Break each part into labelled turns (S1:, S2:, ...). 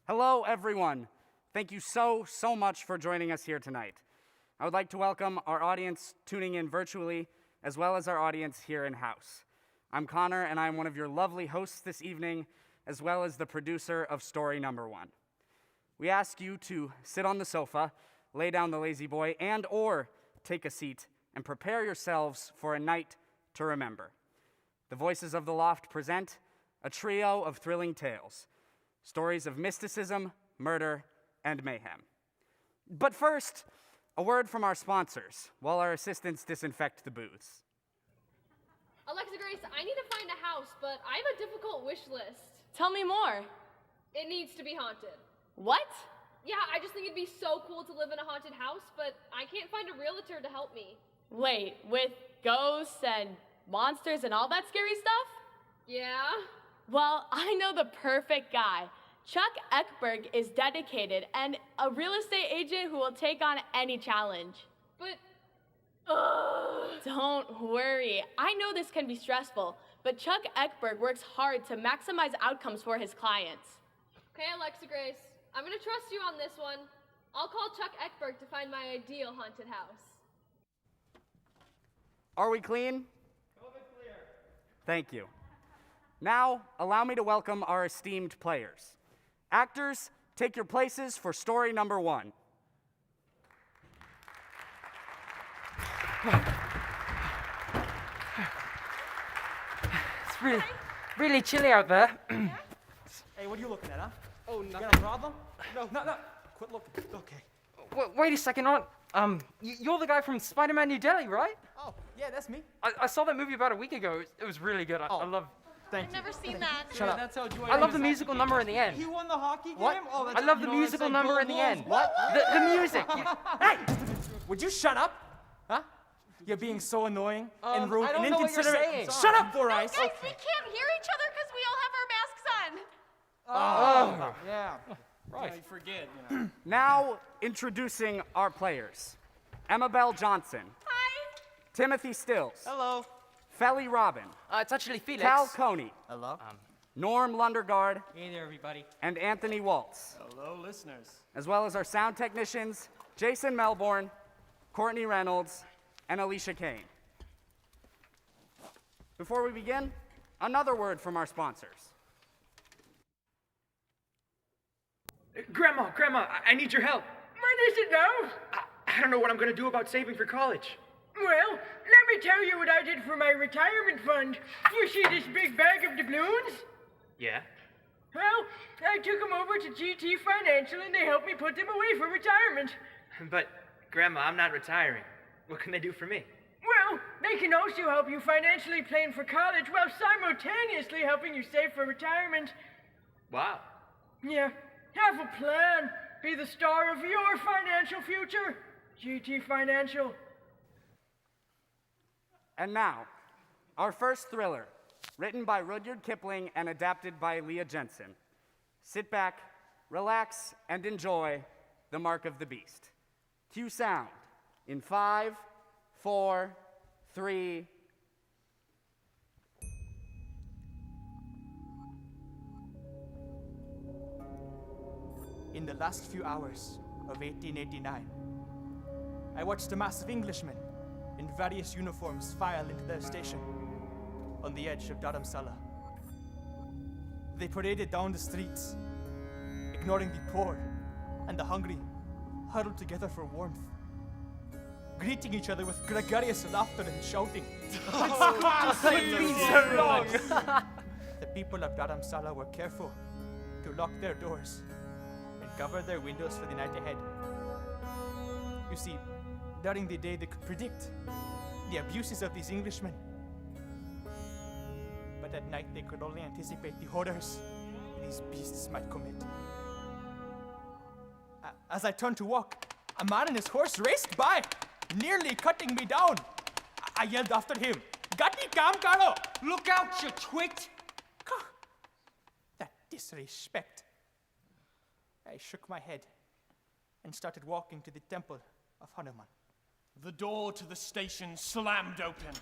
S1: Hello, everyone. Thank you so much for joining us here tonight. I would like to welcome our audience tuning in virtually, as well as our audience here in-house. I'm Connor, and I'm one of your lovely hosts this evening, as well as the producer of Story Number 1. We ask you to sit on the sofa, lay down the lazy boy, and or take a seat, and prepare yourselves for a night to remember. The voices of the Loft present a trio of thrilling tales, stories of mysticism, murder, and mayhem. But first, a word from our sponsors, while our assistants disinfect the booths.
S2: Alexa Grace, I need to find a house, but I have a difficult wish list.
S3: Tell me more.
S2: It needs to be haunted.
S3: What?
S2: Yeah, I just think it'd be so cool to live in a haunted house, but I can't find a realtor to help me.
S3: Wait, with ghosts and monsters and all that scary stuff?
S2: Yeah?
S3: Well, I know the perfect guy. Chuck Ekberg is dedicated and a real estate agent who will take on any challenge.
S2: But,
S3: Don't worry. I know this can be stressful, but Chuck Ekberg works hard to maximize outcomes for his clients.
S2: Okay, Alexa Grace, I'm gonna trust you on this one. I'll call Chuck Ekberg to find my ideal haunted house.
S1: Are we clean? COVID clear. Thank you. Now, allow me to welcome our esteemed players. Actors, take your places for story number 1.
S4: It's really chilly out there.
S5: Hey, what are you looking at, huh?
S4: Oh,
S5: You got a problem? No. Quit looking. Okay.
S4: Wait a second, Aunt. You're the guy from Spider-Man New Delhi, right?
S5: Oh, yeah, that's me.
S4: I saw that movie about a week ago. It was really good. I love.
S5: Thank
S2: I've
S5: you.
S2: never seen that.
S4: Shut up.
S5: That's how Joy
S4: I love the
S5: is.
S4: musical number in the end.
S5: He won the hockey game?
S4: What?
S5: Oh, that's,
S4: I love the
S5: you know,
S4: musical
S5: it's like
S4: number
S5: Go
S4: in the
S5: Wolves.
S4: end.
S5: What?
S4: The music.
S5: Hey! Would you shut up? Huh? You're being so annoying and rude
S4: I don't
S5: and
S4: know what you're
S5: inconsiderate.
S4: saying.
S5: Shut up, Four Eyes.
S2: Guys, we can't hear each other because we all have our masks on.
S5: Oh, yeah.
S4: Right.
S5: You forget, you know.
S1: Now, introducing our players. Emma Bell Johnson.
S2: Hi.
S1: Timothy Stills.
S5: Hello.
S1: Felly Robin.
S4: It's actually Felix.
S1: Cal Coney.
S5: Hello.
S1: Norm Lundergaard.
S5: Hey there, everybody.
S1: And Anthony Waltz.
S5: Hello, listeners.
S1: As well as our sound technicians, Jason Melbourne, Courtney Reynolds, and Alicia Kane. Before we begin, another word from our sponsors.
S6: Grandma, I need your help.
S7: What is it now?
S6: I don't know what I'm going to do about saving for college.
S7: Well, let me tell you what I did for my retirement fund. You see this big bag of doubloons?
S6: Yeah?
S7: Well, I took them over to GT Financial and they helped me put them away for retirement.
S6: But, Grandma, I'm not retiring. What can they do for me?
S7: Well, they can also help you financially plan for college while simultaneously helping you save for retirement.
S6: Wow.
S7: Yeah, have a plan. Be the star of your financial future. GT Financial.
S1: And now, our first thriller, written by Rudyard Kipling and adapted by Leah Jensen. Sit back, relax, and enjoy The Mark of the Beast. Cue sound in 5, 4, 3.
S5: In the last few hours of 1889, I watched a mass of Englishmen in various uniforms file into their station on the edge of Dharamsala. They paraded down the streets, ignoring the poor and the hungry, huddled together for warmth, greeting each other with gregarious laughter and shouting.
S4: It's been so long.
S5: The people of Dharamsala were careful to lock their doors and cover their windows for the night ahead. You see, during the day they could predict the abuses of these Englishmen. But at night they could only anticipate the horrors these beasts might commit. As I turned to walk, a man and his horse raced by, nearly cutting me down. I yelled after him, "Gati kam karo!"
S4: Look out, you twit!
S5: That disrespect. I shook my head and started walking to the temple of Hanuman.
S8: The door to the station slammed open,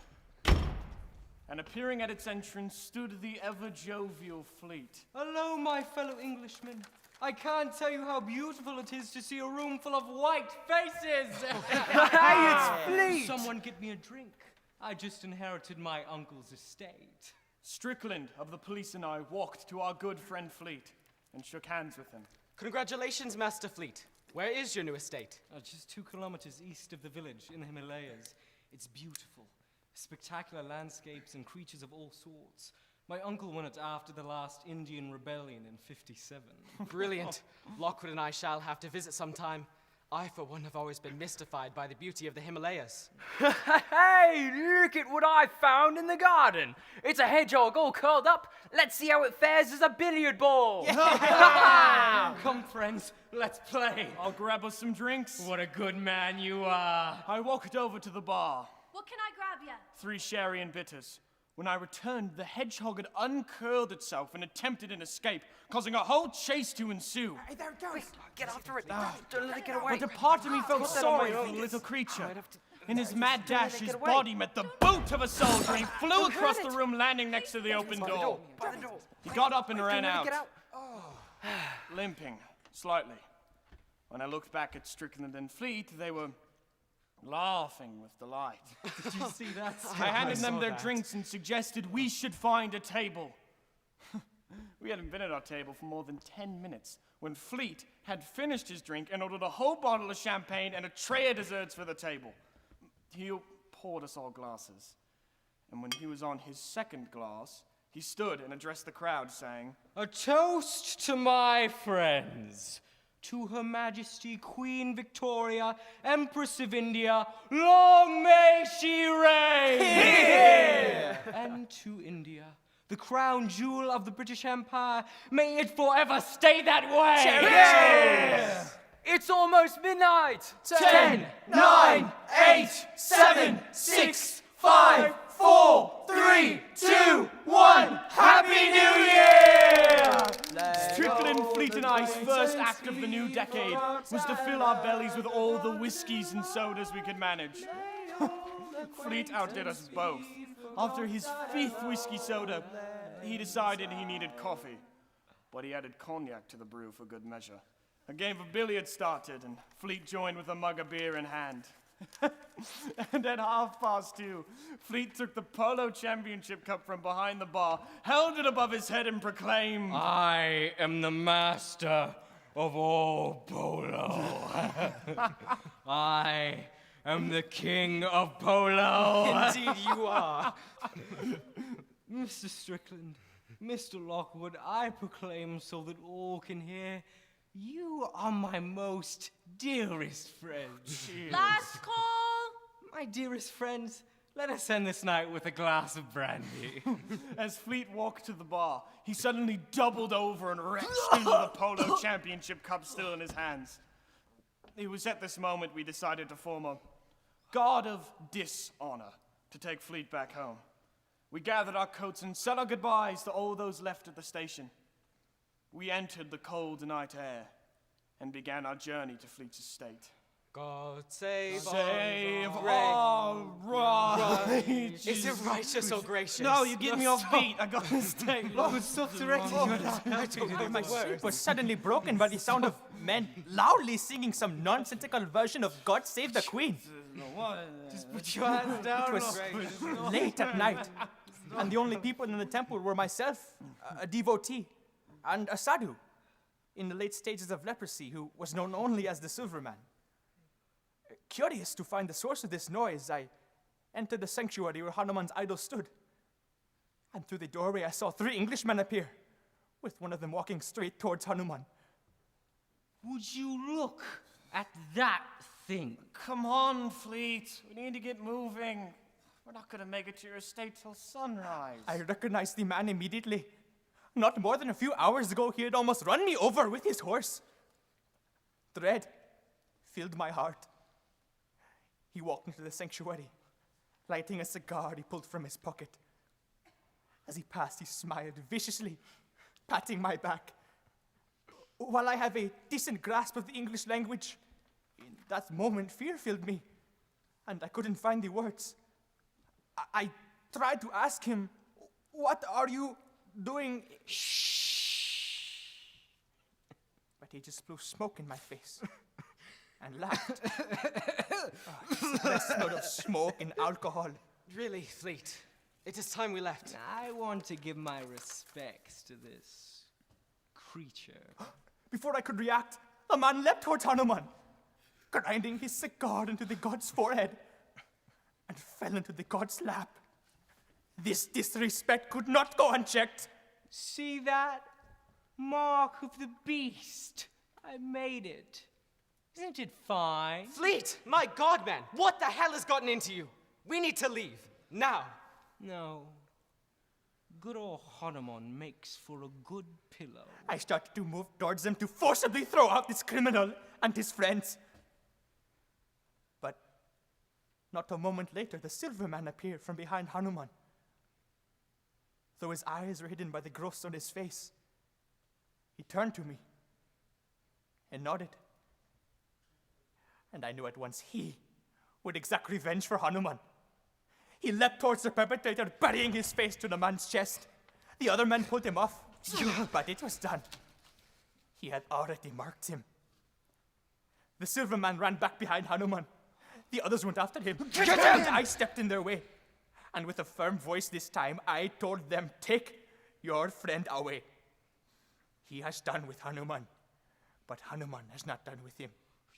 S8: and appearing at its entrance stood the ever-jovial fleet.
S4: Hello, my fellow Englishmen. I can't tell you how beautiful it is to see a room full of white faces.
S9: Hey, it's Fleet!
S4: Someone get me a drink. I just inherited my uncle's estate.
S8: Strickland of the police and I walked to our good friend Fleet and shook hands with him.
S10: Congratulations, Master Fleet. Where is your new estate?
S4: Just 2 kilometers east of the village in the Himalayas. It's beautiful. Spectacular landscapes and creatures of all sorts. My uncle won it after the last Indian rebellion in '57.
S10: Brilliant. Lockwood and I shall have to visit sometime. I, for one, have always been mystified by the beauty of the Himalayas.
S9: Hey, look at what I found in the garden. It's a hedgehog all curled up. Let's see how it fares as a billiard ball.
S4: Come, friends, let's play.
S8: I'll grab us some drinks.
S4: What a good man you are.
S8: I walked over to the bar.
S3: What can I grab ya?
S8: 3 sherry and bitters. When I returned, the hedgehog had uncurled itself and attempted an escape, causing a whole chase to ensue.
S9: Hey, there it goes. Get after it. Don't let it get away.
S8: But a part of me felt
S9: Put that on
S8: sorry
S9: my
S8: for the
S9: fingers.
S8: little creature.
S9: I'd have to-
S8: In his mad dash,
S9: get
S8: his
S9: away.
S8: body met the boot of a soldier and he flew
S9: Don't
S8: across
S9: hurt
S8: the
S9: it.
S8: room, landing next to the open
S9: By the
S8: door.
S9: door. By the door.
S8: He got up and ran
S9: Don't let it
S8: out,
S9: get out.
S8: limping slightly. When I looked back at Strickland and Fleet, they were laughing with delight.
S4: Did you see that?
S8: I handed them their drinks and suggested we should find a table. We hadn't been at our table for more than 10 minutes when Fleet had finished his drink and ordered a whole bottle of champagne and a tray of desserts for the table. He poured us all glasses. And when he was on his second glass, he stood and addressed the crowd, saying,
S4: A toast to my friends. To Her Majesty Queen Victoria, Empress of India, long may she reign! And to India, the crown jewel of the British Empire, may it forever stay that way!
S9: Yes! It's almost midnight.
S8: 10, 9, 8, 7, 6, 5, 4, 3, 2, 1, Happy New Year! Strickland, Fleet and I's first act of the new decade was to fill our bellies with all the whiskeys and sodas we could manage. Fleet outdid us both. After his 5th whiskey soda, he decided he needed coffee, but he added cognac to the brew for good measure. A game of billiards started, and Fleet joined with a mug of beer in hand. And at 2:30, Fleet took the Polo Championship Cup from behind the bar, held it above his head, and proclaimed,
S4: I am the master of all polo. I am the king of polo.
S10: Indeed you are.
S4: Mr. Strickland, Mr. Lockwood, I proclaim so that all can hear, you are my most dearest friends.
S3: Last call.
S4: My dearest friends, let us end this night with a glass of brandy.
S8: As Fleet walked to the bar, he suddenly doubled over and retched into the Polo Championship Cup still in his hands. It was at this moment we decided to form a guard of dishonor to take Fleet back home. We gathered our coats and said our goodbyes to all those left at the station. We entered the cold night air and began our journey to Fleet's estate.
S10: God save
S8: our rights.
S10: Is it righteous or gracious?
S5: No, you get me off beat. I got to stay.
S4: Lockwood, stop directing your
S5: My sleep was suddenly broken by the sound of men loudly singing some nonsensical version of God Save the Queen.
S4: Just put your hands down.
S5: It was late at night, and the only people in the temple were myself, a devotee, and a sadhu, in the late stages of leprosy, who was known only as the Silverman. Curious to find the source of this noise, I entered the sanctuary where Hanuman's idol stood. And through the doorway, I saw 3 Englishmen appear, with one of them walking straight towards Hanuman.
S4: Would you look at that thing?
S8: Come on, Fleet. We need to get moving. We're not going to make it to your estate till sunrise.
S5: I recognized the man immediately. Not more than a few hours ago, he had almost run me over with his horse. Dread filled my heart. He walked into the sanctuary, lighting a cigar he pulled from his pocket. As he passed, he smiled viciously, patting my back. While I have a decent grasp of the English language, in that moment fear filled me, and I couldn't find the words. I tried to ask him, "What are you doing?"
S4: Shh.
S5: but he just blew smoke in my face and laughed. That smell of smoke and alcohol.
S10: Really, Fleet, it is time we left.
S4: I want to give my respects to this creature.
S5: Before I could react, the man leapt towards Hanuman, grinding his cigar into the god's forehead, and fell into the god's lap. This disrespect could not go unchecked.
S4: See that? Mark of the beast. I made it. Isn't it fine?
S10: Fleet! My God, man! What the hell has gotten into you? We need to leave. Now.
S4: No. Good old Hanuman makes for a good pillow.
S5: I started to move towards them to forcibly throw out this criminal and his friends. But not a moment later, the silver man appeared from behind Hanuman. Though his eyes were hidden by the growths on his face, he turned to me and nodded. And I knew at once he would exact revenge for Hanuman. He leapt towards the perpetrator, burying his face to the man's chest. The other men pulled him off, but it was done. He had already marked him. The silver man ran back behind Hanuman. The others went after him. Get him! I stepped in their way. And with a firm voice this time, I told them, take your friend away. He has done with Hanuman, but Hanuman has not done with him.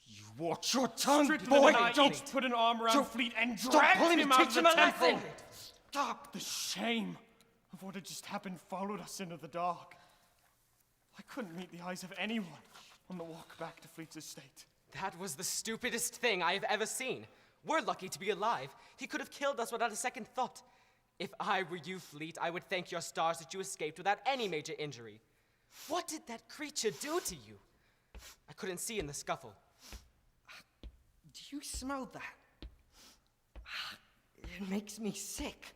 S8: You watch your tongue,
S4: boy!
S8: Don't put an arm around Fleet and drag him out of the temple! Stop! The shame of what had just happened followed us into the dark. I couldn't meet the eyes of anyone on the walk back to Fleet's estate.
S10: That was the stupidest thing I have ever seen. We're lucky to be alive. He could have killed us without a second thought. If I were you, Fleet, I would thank your stars that you escaped without any major injury. What did that creature do to you? I couldn't see in the scuffle.
S9: Do you smell that? It makes me sick.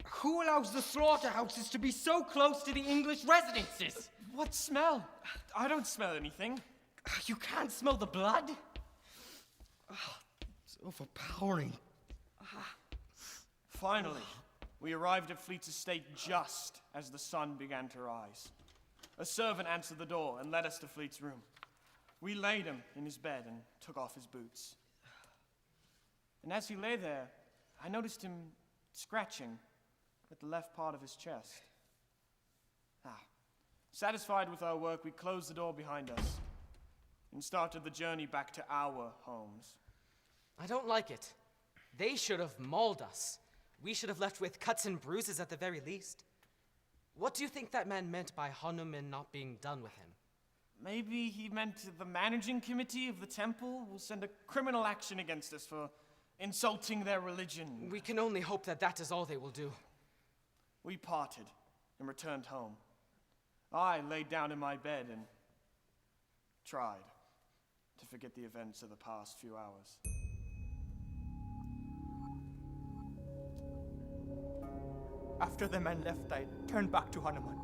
S9: Who allows the slaughterhouses to be so close to the English residences?
S8: What smell? I don't smell anything.
S9: You can't smell the blood? It's overpowering.
S8: Finally, we arrived at Fleet's estate just as the sun began to rise. A servant answered the door and led us to Fleet's room. We laid him in his bed and took off his boots. And as he lay there, I noticed him scratching at the left part of his chest. Satisfied with our work, we closed the door behind us and started the journey back to our homes.
S10: I don't like it. They should have mauled us. We should have left with cuts and bruises at the very least. What do you think that man meant by Hanuman not being done with him?
S8: Maybe he meant the managing committee of the temple will send a criminal action against us for insulting their religion.
S10: We can only hope that that is all they will do.
S8: We parted and returned home. I laid down in my bed and tried to forget the events of the past few hours.
S5: After the men left, I turned back to Hanuman,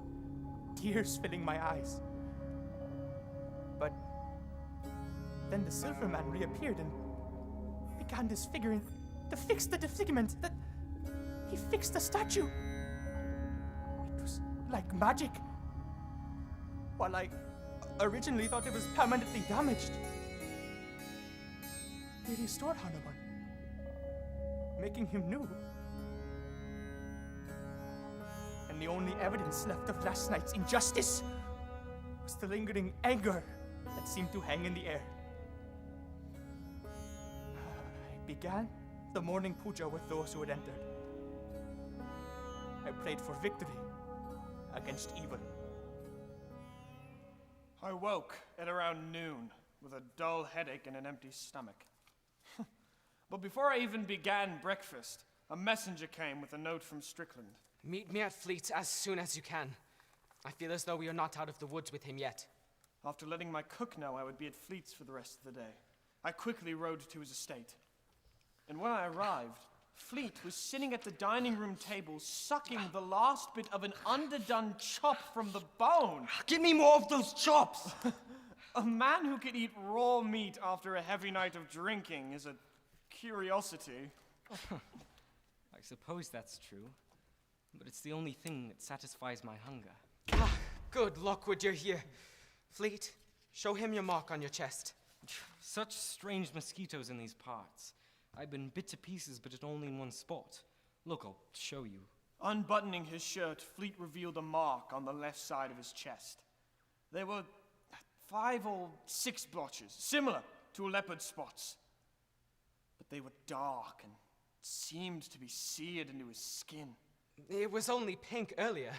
S5: tears filling my eyes. But then the silver man reappeared and began disfiguring to fix the disfigurement. That he fixed the statue. It was like magic. While I originally thought it was permanently damaged, he restored Hanuman, making him new. And the only evidence left of last night's injustice was the lingering anger that seemed to hang in the air. I began the morning puja with those who had entered. I prayed for victory against evil.
S8: I woke at around noon with a dull headache and an empty stomach. But before I even began breakfast, a messenger came with a note from Strickland.
S10: Meet me at Fleet as soon as you can. I feel as though we are not out of the woods with him yet.
S8: After letting my cook know I would be at Fleet's for the rest of the day, I quickly rode to his estate. And when I arrived, Fleet was sitting at the dining room table, sucking the last bit of an underdone chop from the bone.
S9: Give me more of those chops!
S8: A man who could eat raw meat after a heavy night of drinking is a curiosity.
S4: I suppose that's true, but it's the only thing that satisfies my hunger.
S10: Good luck with you're here. Fleet, Show him your mark on your chest.
S4: Such strange mosquitoes in these parts. I've been bit to pieces, but it only in one spot. Look, I'll show you.
S5: Unbuttoning his shirt, Fleet revealed a mark on the left side of his chest. There were 5 or 6 blotches, similar to leopard spots. But they were dark and seemed to be seared into his skin.
S10: It was only pink earlier.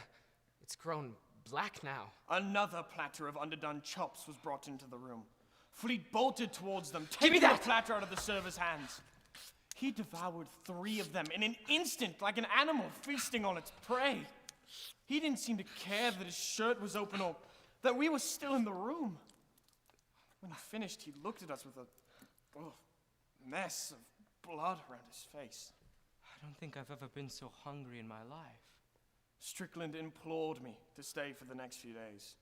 S10: It's grown black now.
S5: Another platter of underdone chops was brought into the room. Fleet bolted towards them,
S10: Give me
S5: taking the
S10: that!
S5: platter out of the server's hands. He devoured 3 of them in an instant, like an animal feasting on its prey. He didn't seem to care that his shirt was open or that we were still in the room. When he finished, he looked at us with a mess of blood around his face.
S4: I don't think I've ever been so hungry in my life.
S5: Strickland implored me to stay for the next few days.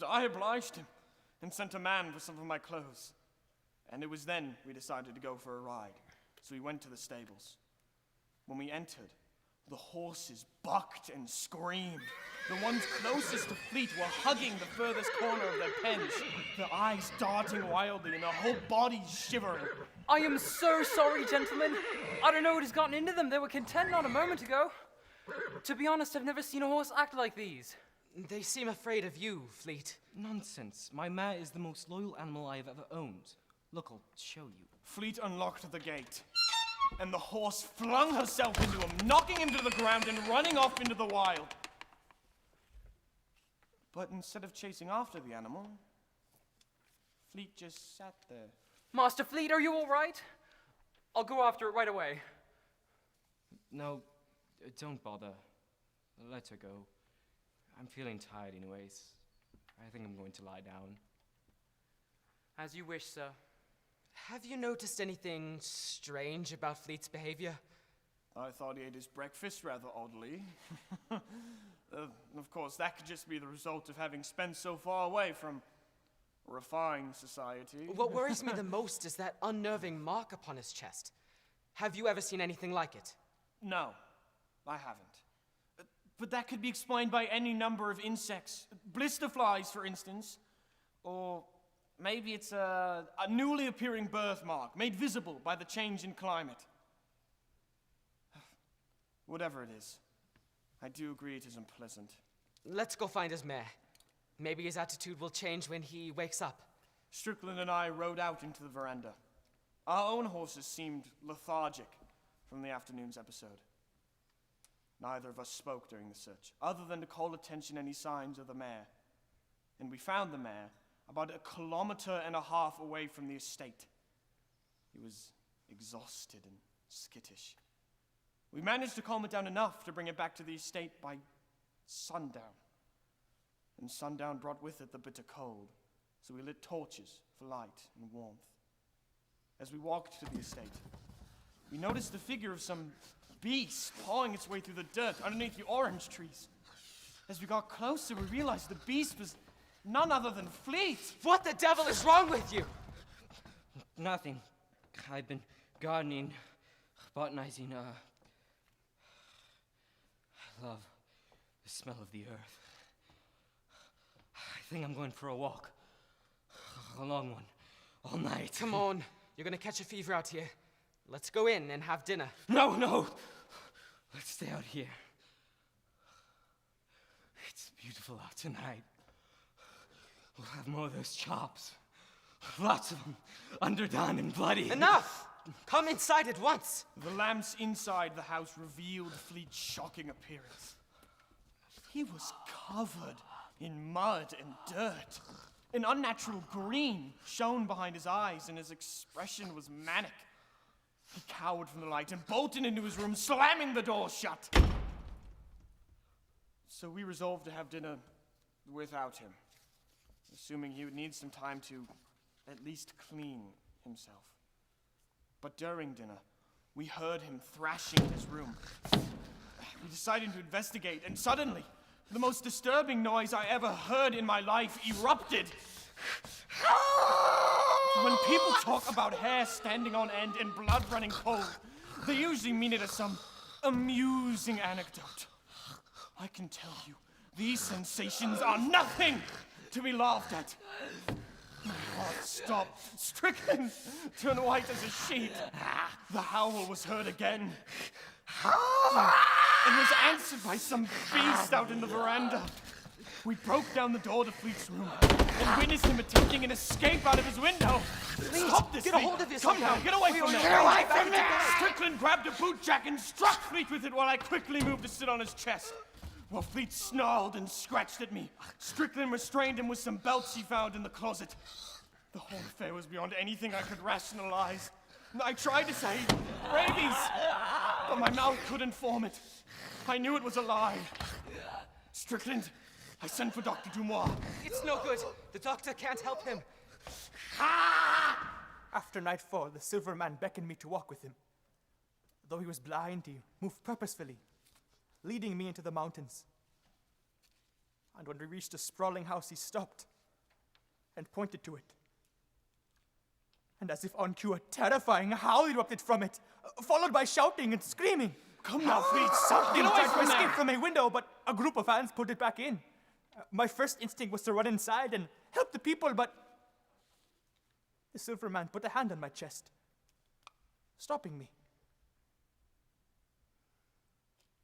S5: I obliged him and sent a man for some of my clothes. And it was then we decided to go for a ride. So we went to the stables. When we entered, the horses bucked and screamed. The ones closest to Fleet were hugging the furthest corner of their pens, their eyes darting wildly and their whole bodies shivering.
S11: I am so sorry, gentlemen. I don't know what has gotten into them. They were content not a moment ago. To be honest, I've never seen a horse act like these.
S10: They seem afraid of you, Fleet.
S4: Nonsense. My mare is the most loyal animal I have ever owned. Look, I'll show you.
S5: Fleet unlocked the gate, and the horse flung herself into him, knocking him to the ground and running off into the wild. But instead of chasing after the animal, Fleet just sat there.
S11: Master Fleet, are you all right? I'll go after it right away.
S4: No, don't bother. Let her go. I'm feeling tired anyways. I think I'm going to lie down.
S11: As you wish, sir.
S10: Have you noticed anything strange about Fleet's behavior?
S5: I thought he ate his breakfast rather oddly. Of course, that could just be the result of having spent so far away from refined society.
S10: What worries me the most is that unnerving mark upon his chest. Have you ever seen anything like it?
S5: No, I haven't. But that could be explained by any number of insects. Blister flies, for instance. Or maybe it's a newly appearing birthmark, made visible by the change in climate. Whatever it is, I do agree it is unpleasant.
S10: Let's go find his mare. Maybe his attitude will change when he wakes up.
S5: Strickland and I rode out into the veranda. Our own horses seemed lethargic from the afternoon's episode. Neither of us spoke during the search, other than to call attention any signs of the mare. And we found the mare about 1.5 kilometers away from the estate. He was exhausted and skittish. We managed to calm it down enough to bring it back to the estate by sundown. And sundown brought with it the bitter cold, so we lit torches for light and warmth. As we walked to the estate, we noticed the figure of some beast pawing its way through the dirt underneath the orange trees. As we got closer, we realized the beast was none other than Fleet.
S10: What the devil is wrong with you?
S4: Nothing. I've been gardening, botanizing. I love the smell of the earth. I think I'm going for a walk. A long one. All night.
S10: Come on. You're gonna catch a fever out here. Let's go in and have dinner.
S4: No. Let's stay out here. It's beautiful out tonight. We'll have more of those chops. Lots of them. Underdone and bloody.
S10: Enough! Come inside at once.
S5: The lamps inside the house revealed Fleet's shocking appearance. He was covered in mud and dirt. An unnatural green shone behind his eyes, and his expression was manic. He cowered from the light and bolted into his room, slamming the door shut. So we resolved to have dinner without him, assuming he would need some time to at least clean himself. But during dinner, we heard him thrashing in his room. We decided to investigate, and suddenly, the most disturbing noise I ever heard in my life erupted. When people talk about hair standing on end and blood running cold, they usually mean it as some amusing anecdote. I can tell you, these sensations are nothing to be laughed at.
S8: My heart stopped. Strickland turned white as a sheet. The howl was heard again. It was answered by some beast out in the veranda. We broke down the door to Fleet's room and witnessed him attempting an escape out of his window. Stop this,
S10: get a hold of yourself.
S8: Come now, get away from me.
S10: Get away from me.
S8: Strickland grabbed a boot jack and struck Fleet with it while I quickly moved to sit on his chest. While Fleet snarled and scratched at me, Strickland restrained him with some belts he found in the closet. The whole affair was beyond anything I could rationalize. I tried to say, rabies, but my mouth couldn't form it. I knew it was a lie. Strickland, I sent for Dr. Dumois.
S10: It's no good. The doctor can't help him.
S5: After nightfall, the Silver Man beckoned me to walk with him. Though he was blind, he moved purposefully, leading me into the mountains. And when we reached a sprawling house, he stopped and pointed to it. And as if on cue, a terrifying howl erupted from it, followed by shouting and screaming.
S8: Come now, Fleet.
S5: Something
S8: Get away
S5: tried to
S8: from
S5: escape
S8: there.
S5: from a window, but a group of ants put it back in. My first instinct was to run inside and help the people, but the Silver Man put a hand on my chest, stopping me.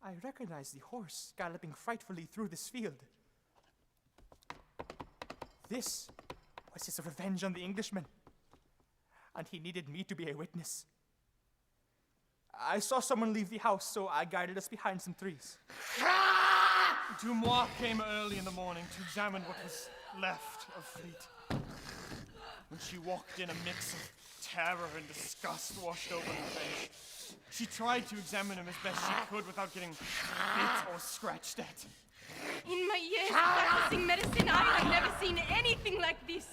S5: I recognized the horse galloping frightfully through this field. This was his revenge on the Englishman, and he needed me to be a witness. I saw someone leave the house, so I guided us behind some trees.
S8: Dumois came early in the morning to examine what was left of Fleet. When she walked in, a mix of terror and disgust washed over her face. She tried to examine him as best she could without getting bit or scratched at.
S12: In my years of practicing medicine, I have never seen anything like this.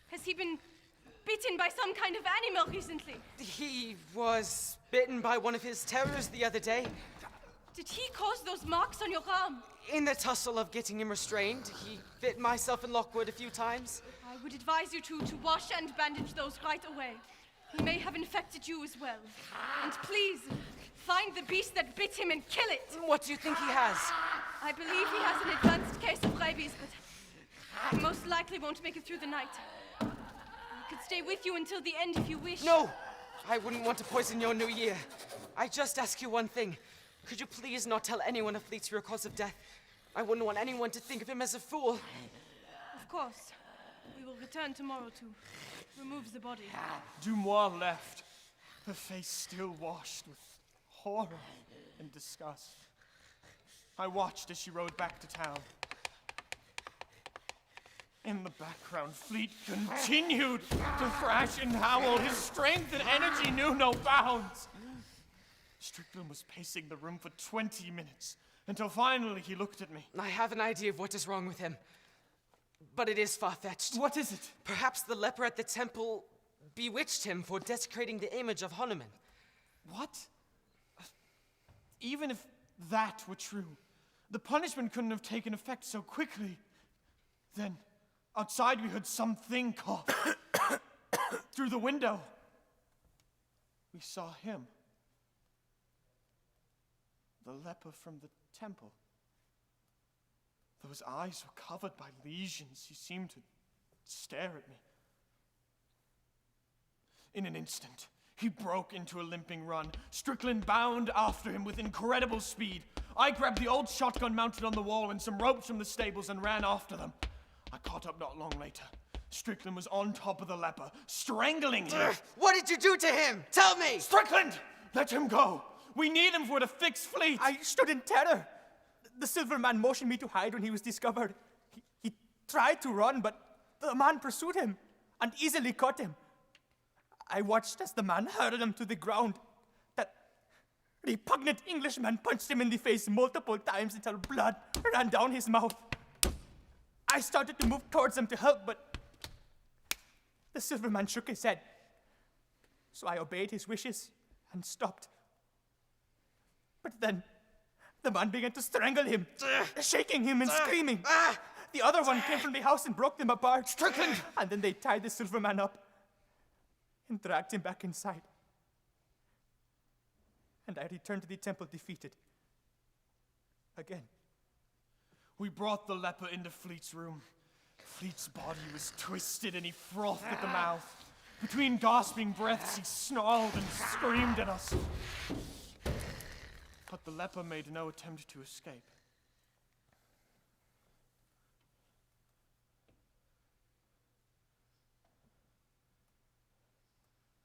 S12: Has he been bitten by some kind of animal recently?
S10: He was bitten by one of his terrors the other day.
S12: Did he cause those marks on your arm?
S10: In the tussle of getting him restrained, he bit myself and Lockwood a few times.
S12: I would advise you to wash and bandage those right away. He may have infected you as well. And please, find the beast that bit him and kill it.
S10: What do you think he has?
S12: I believe he has an advanced case of rabies, but he most likely won't make it through the night. I could stay with you until the end if you wish.
S10: No! I wouldn't want to poison your new year. I just ask you one thing. Could you please not tell anyone of Fleet's real cause of death? I wouldn't want anyone to think of him as a fool.
S12: Of course. We will return tomorrow to remove the body.
S8: Dumois left, her face still washed with horror and disgust. I watched as she rode back to town. In the background, Fleet continued to thrash and howl. His strength and energy knew no bounds. Strickland was pacing the room for 20 minutes, until finally he looked at me.
S10: I have an idea of what is wrong with him, but it is far-fetched.
S8: What is it?
S10: Perhaps the leper at the temple bewitched him for desecrating the image of Hanuman.
S8: What? Even if that were true, the punishment couldn't have taken effect so quickly. Then, outside we heard something cough. Through the window, we saw him. The leper from the temple. Those eyes were covered by lesions. He seemed to stare at me. In an instant, he broke into a limping run. Strickland bound after him with incredible speed. I grabbed the old shotgun mounted on the wall and some ropes from the stables and ran after them. I caught up not long later. Strickland was on top of the leper, strangling him.
S10: What did you do to him? Tell me!
S8: Strickland! Let him go! We need him for to fix Fleet!
S5: I stood in terror. The Silver Man motioned me to hide when he was discovered. He tried to run, but the man pursued him and easily caught him. I watched as the man hurled him to the ground. That repugnant Englishman punched him in the face multiple times until blood ran down his mouth. I started to move towards him to help, but the Silver Man shook his head. So I obeyed his wishes and stopped. But then, the man began to strangle him, shaking him and screaming. The other one came from the house and broke them apart.
S8: Strickland!
S5: And then they tied the Silver Man up and dragged him back inside. And I returned to the temple defeated. Again.
S8: We brought the leper into Fleet's room.
S5: Fleet's body was twisted and he frothed at the mouth. Between gasping breaths, he snarled and screamed at us. But the leper made no attempt to escape.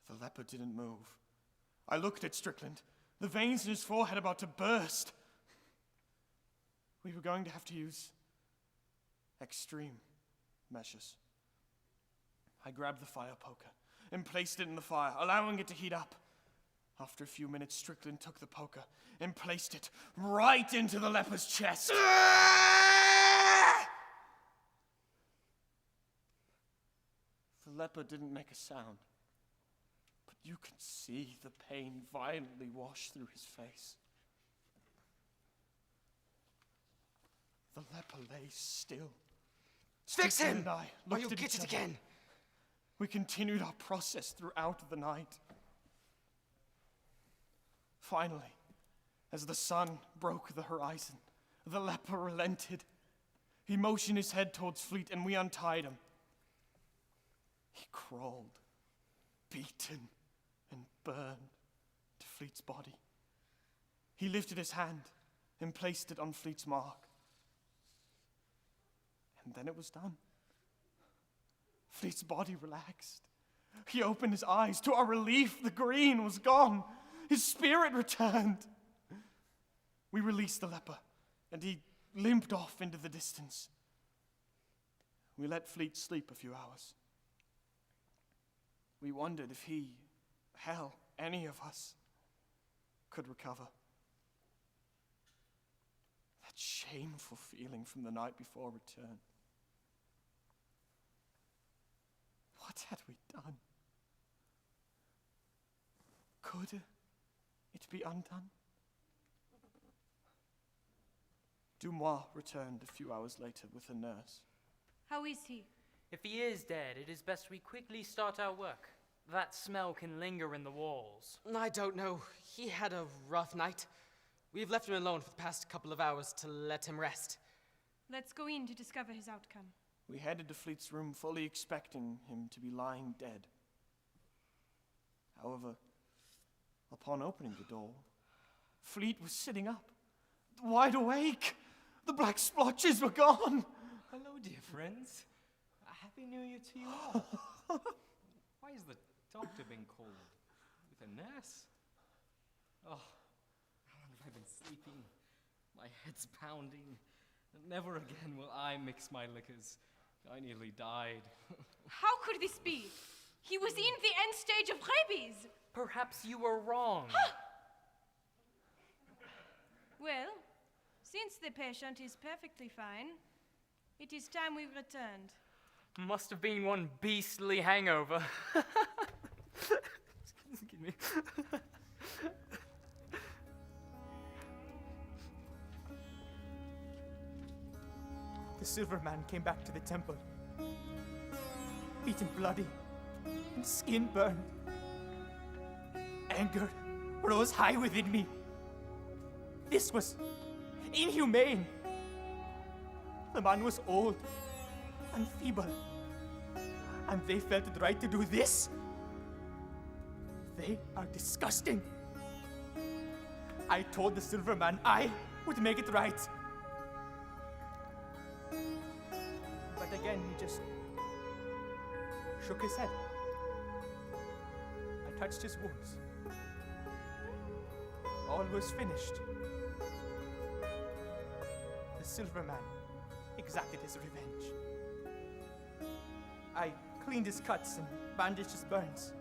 S5: The leper didn't move. I looked at Strickland, the veins in his forehead about to burst. We were going to have to use extreme measures. I grabbed the fire poker and placed it in the fire, allowing it to heat up. After a few minutes, Strickland took the poker and placed it right into the leper's chest. The leper didn't make a sound, but you could see the pain violently wash through his face. The leper lay still.
S10: Fix him!
S5: And I
S10: Or
S5: looked
S10: you'll
S5: at
S10: get
S5: each
S10: it
S5: other.
S10: again.
S5: We continued our process throughout the night. Finally, as the sun broke the horizon, the leper relented. He motioned his head towards Fleet, and we untied him. He crawled, beaten and burned, to Fleet's body. He lifted his hand and placed it on Fleet's mark. And then it was done. Fleet's body relaxed. He opened his eyes. To our relief, the green was gone. His spirit returned. We released the leper, and he limped off into the distance. We let Fleet sleep a few hours. We wondered if he, hell, any of us, could recover. That shameful feeling from the night before returned. What had we done? Could it be undone? Dumois returned a few hours later with a nurse.
S12: How is he?
S11: If he is dead, it is best we quickly start our work. That smell can linger in the walls.
S10: I don't know. He had a rough night. We've left him alone for the past couple of hours to let him rest.
S12: Let's go in to discover his outcome.
S5: We headed to Fleet's room, fully expecting him to be lying dead. However, upon opening the door, Fleet was sitting up, wide awake. The black splotches were gone.
S4: Hello, dear friends. A happy new year to you all. Why is the doctor being called? With a nurse? Oh, how long have I been sleeping? My head's pounding. Never again will I mix my liquors. I nearly died.
S12: How could this be? He was in the end stage of rabies.
S11: Perhaps you were wrong.
S12: Well, since the patient is perfectly fine, it is time we returned.
S11: Must have been one beastly hangover. Excuse me.
S5: The silver man came back to the temple, beaten bloody and skin burned. Anger rose high within me. This was inhumane. The man was old and feeble, and they felt it right to do this. They are disgusting. I told the silver man I would make it right. But again, he just shook his head. I touched his wounds. All was finished. The silver man exacted his revenge. I cleaned his cuts and bandaged his burns.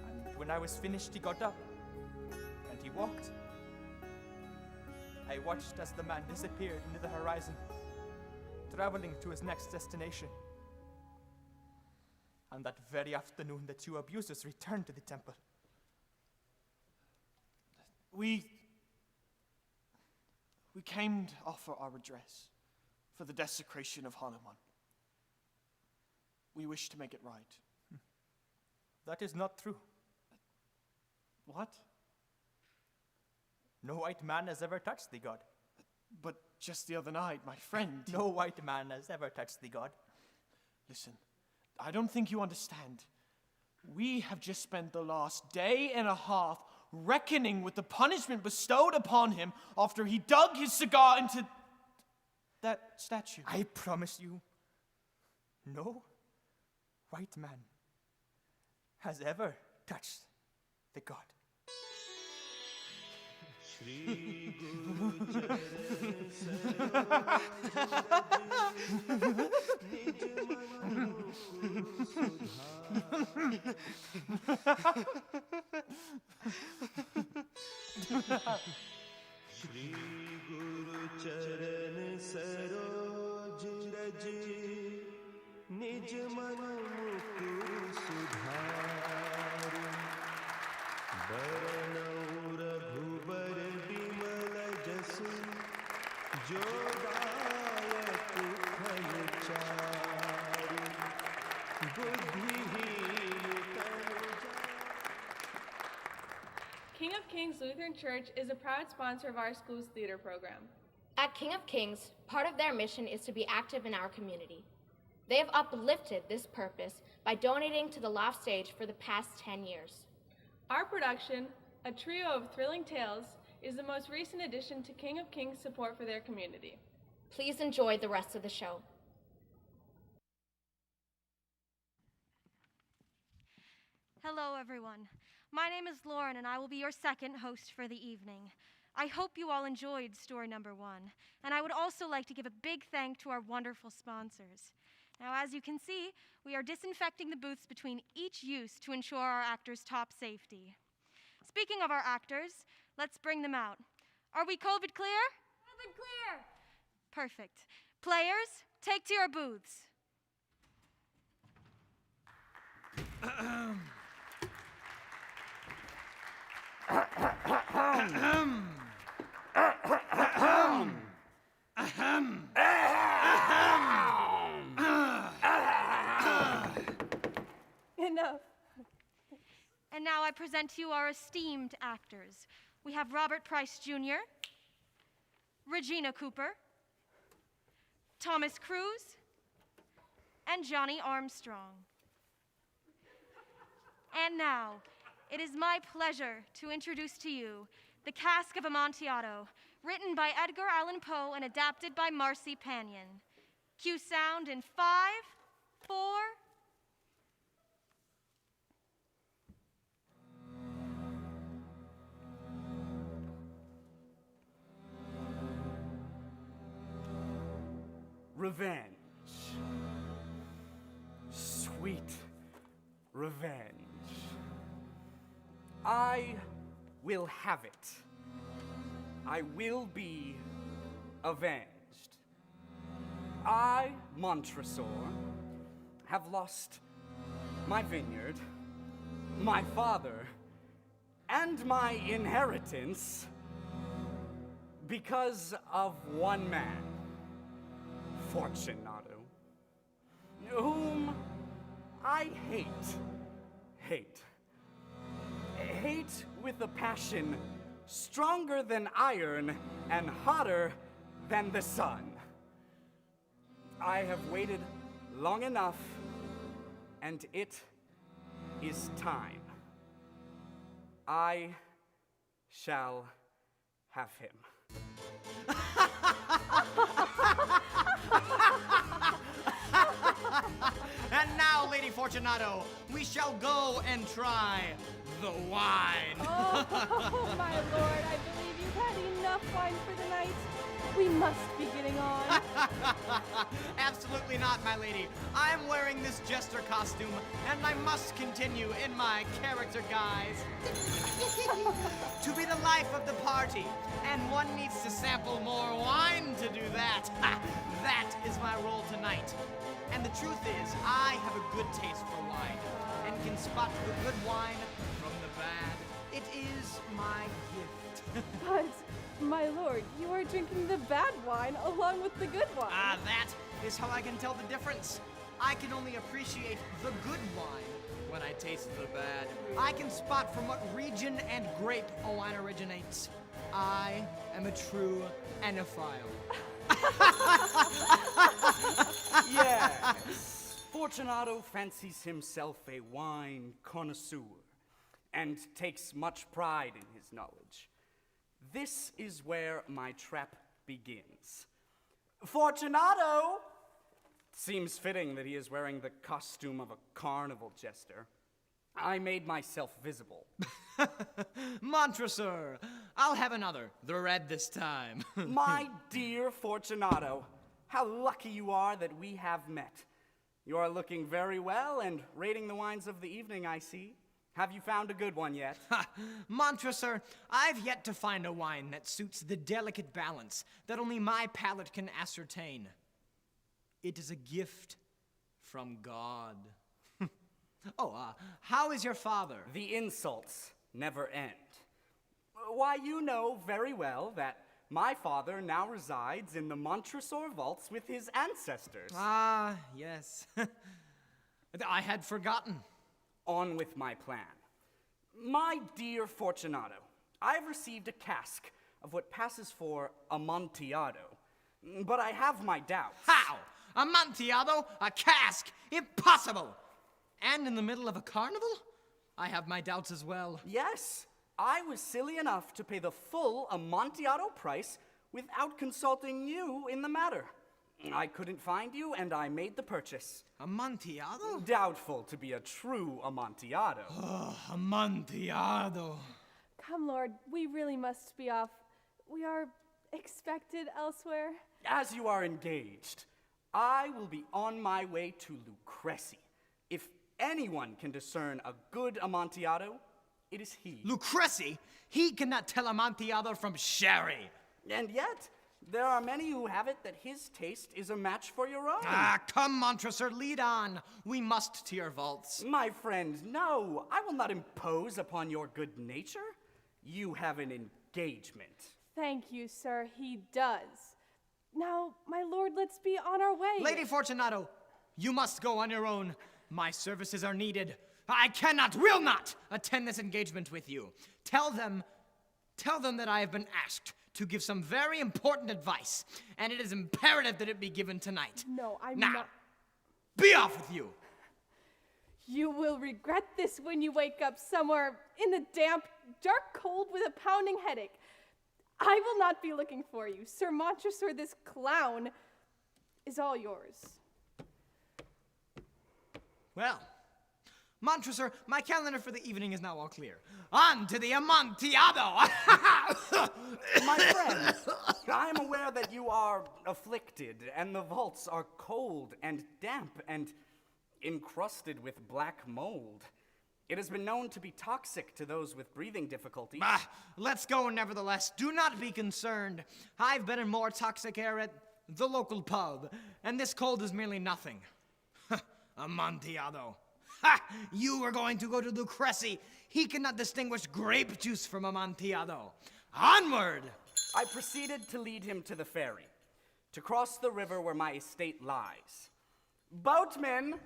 S5: And when I was finished, he got up and he walked. I watched as the man disappeared into the horizon, traveling to his next destination. And that very afternoon, the two abusers returned to the temple. We came to offer our redress for the desecration of Hanuman. We wish to make it right. That is not true. What? No white man has ever touched thee, God. But just the other night, my friend... No white man has ever touched thee, God.
S8: Listen, I don't think you understand. We have just spent the last day and a half reckoning with the punishment bestowed upon him after he dug his cigar into that statue.
S5: I promise you, no white man has ever touched the god.
S3: King of Kings Lutheran Church is a proud sponsor of our school's theater program.
S13: At King of Kings, part of their mission is to be active in our community. They have uplifted this purpose by donating to the Loft stage for the past 10 years.
S3: Our production, a trio of thrilling tales, is the most recent addition to King of Kings' support for their community.
S13: Please enjoy the rest of the show.
S14: Hello, everyone. My name is Lauren, and I will be your second host for the evening. I hope you all enjoyed story number 1, and I would also like to give a big thank to our wonderful sponsors. Now, as you can see, we are disinfecting the booths between each use to ensure our actors' top safety. Speaking of our actors, let's bring them out. Are we COVID clear?
S12: COVID clear!
S14: Perfect. Players, take to your booths.
S3: Enough.
S14: And now I present to you our esteemed actors. We have Robert Price Jr., Regina Cooper, Thomas Cruise, and Johnny Armstrong. And now, it is my pleasure to introduce to you The Cask of Amontillado, written by Edgar Allan Poe and adapted by Marcy Panion. Cue sound in 5, 4...
S1: Revenge. Sweet revenge. I will have it. I will be avenged. I, Montressor, have lost my vineyard, my father, and my inheritance because of one man, Fortunato, whom I hate with a passion stronger than iron and hotter than the sun. I have waited long enough, and it is time. I shall have him.
S9: And now, Lady Fortunato, we shall go and try the wine.
S3: Oh, my lord, I believe you've had enough wine for the night. We must be getting on.
S9: Absolutely not, my lady. I'm wearing this jester costume, and I must continue in my character guise. To be the life of the party, and one needs to sample more wine to do that. That is my role tonight. And the truth is, I have a good taste for wine, and can spot the good wine from the bad. It is my gift.
S3: But, my lord, you are drinking the bad wine along with the good wine.
S9: That is how I can tell the difference. I can only appreciate the good wine when I taste the bad. I can spot from what region and grape a wine originates. I am a true enophile.
S1: Yes, Fortunato fancies himself a wine connoisseur and takes much pride in his knowledge. This is where my trap begins. Fortunato! Seems fitting that he is wearing the costume of a carnival jester. I made myself visible.
S9: Montressor, I'll have another. The red this time.
S1: My dear Fortunato, how lucky you are that we have met. You are looking very well and rating the wines of the evening, I see. Have you found a good one yet?
S9: Montressor, I've yet to find a wine that suits the delicate balance that only my palate can ascertain. It is a gift from God. How is your father?
S1: The insults never end. Why, you know very well that my father now resides in the Montressor vaults with his ancestors.
S9: Ah, yes. I had forgotten.
S1: On with my plan. My dear Fortunato, I've received a cask of what passes for Amontillado, but I have my doubts.
S9: How? Amontillado? A cask? Impossible! And in the middle of a carnival? I have my doubts as well.
S1: Yes, I was silly enough to pay the full Amontillado price without consulting you in the matter. I couldn't find you, and I made the purchase.
S9: Amontillado?
S1: Doubtful to be a true Amontillado.
S9: Oh, Amontillado.
S2: Come, Lord, we really must be off. We are expected elsewhere.
S1: As you are engaged, I will be on my way to Lucrezi. If anyone can discern a good Amontillado, it is he.
S9: Lucrezi? He cannot tell Amontillado from sherry.
S1: And yet, there are many who have it that his taste is a match for your own.
S9: Ah, come, Montressor, lead on. We must to your vaults.
S1: My friend, no. I will not impose upon your good nature. You have an engagement.
S2: Thank you, sir. He does. Now, my lord, let's be on our way.
S9: Lady Fortunato, you must go on your own. My services are needed. I cannot, will not attend this engagement with you. Tell them that I have been asked to give some very important advice, and it is imperative that it be given tonight.
S2: No, I'm
S9: now,
S2: not.
S9: Be off with you.
S2: You will regret this when you wake up somewhere in the damp, dark cold with a pounding headache. I will not be looking for you. Sir Montressor, this clown is all yours.
S9: Well, Montressor, my calendar for the evening is now all clear. On to the Amontillado!
S1: My friend, I am aware that you are afflicted, and the vaults are cold and damp and encrusted with black mold. It has been known to be toxic to those with breathing difficulties.
S9: Bah, let's go nevertheless. Do not be concerned. I've been in more toxic air at the local pub, and this cold is merely nothing. Amontillado. Ha! You were going to go to Lucrezi. He cannot distinguish grape juice from Amontillado. Onward!
S1: I proceeded to lead him to the ferry, to cross the river where my estate lies. Boatman!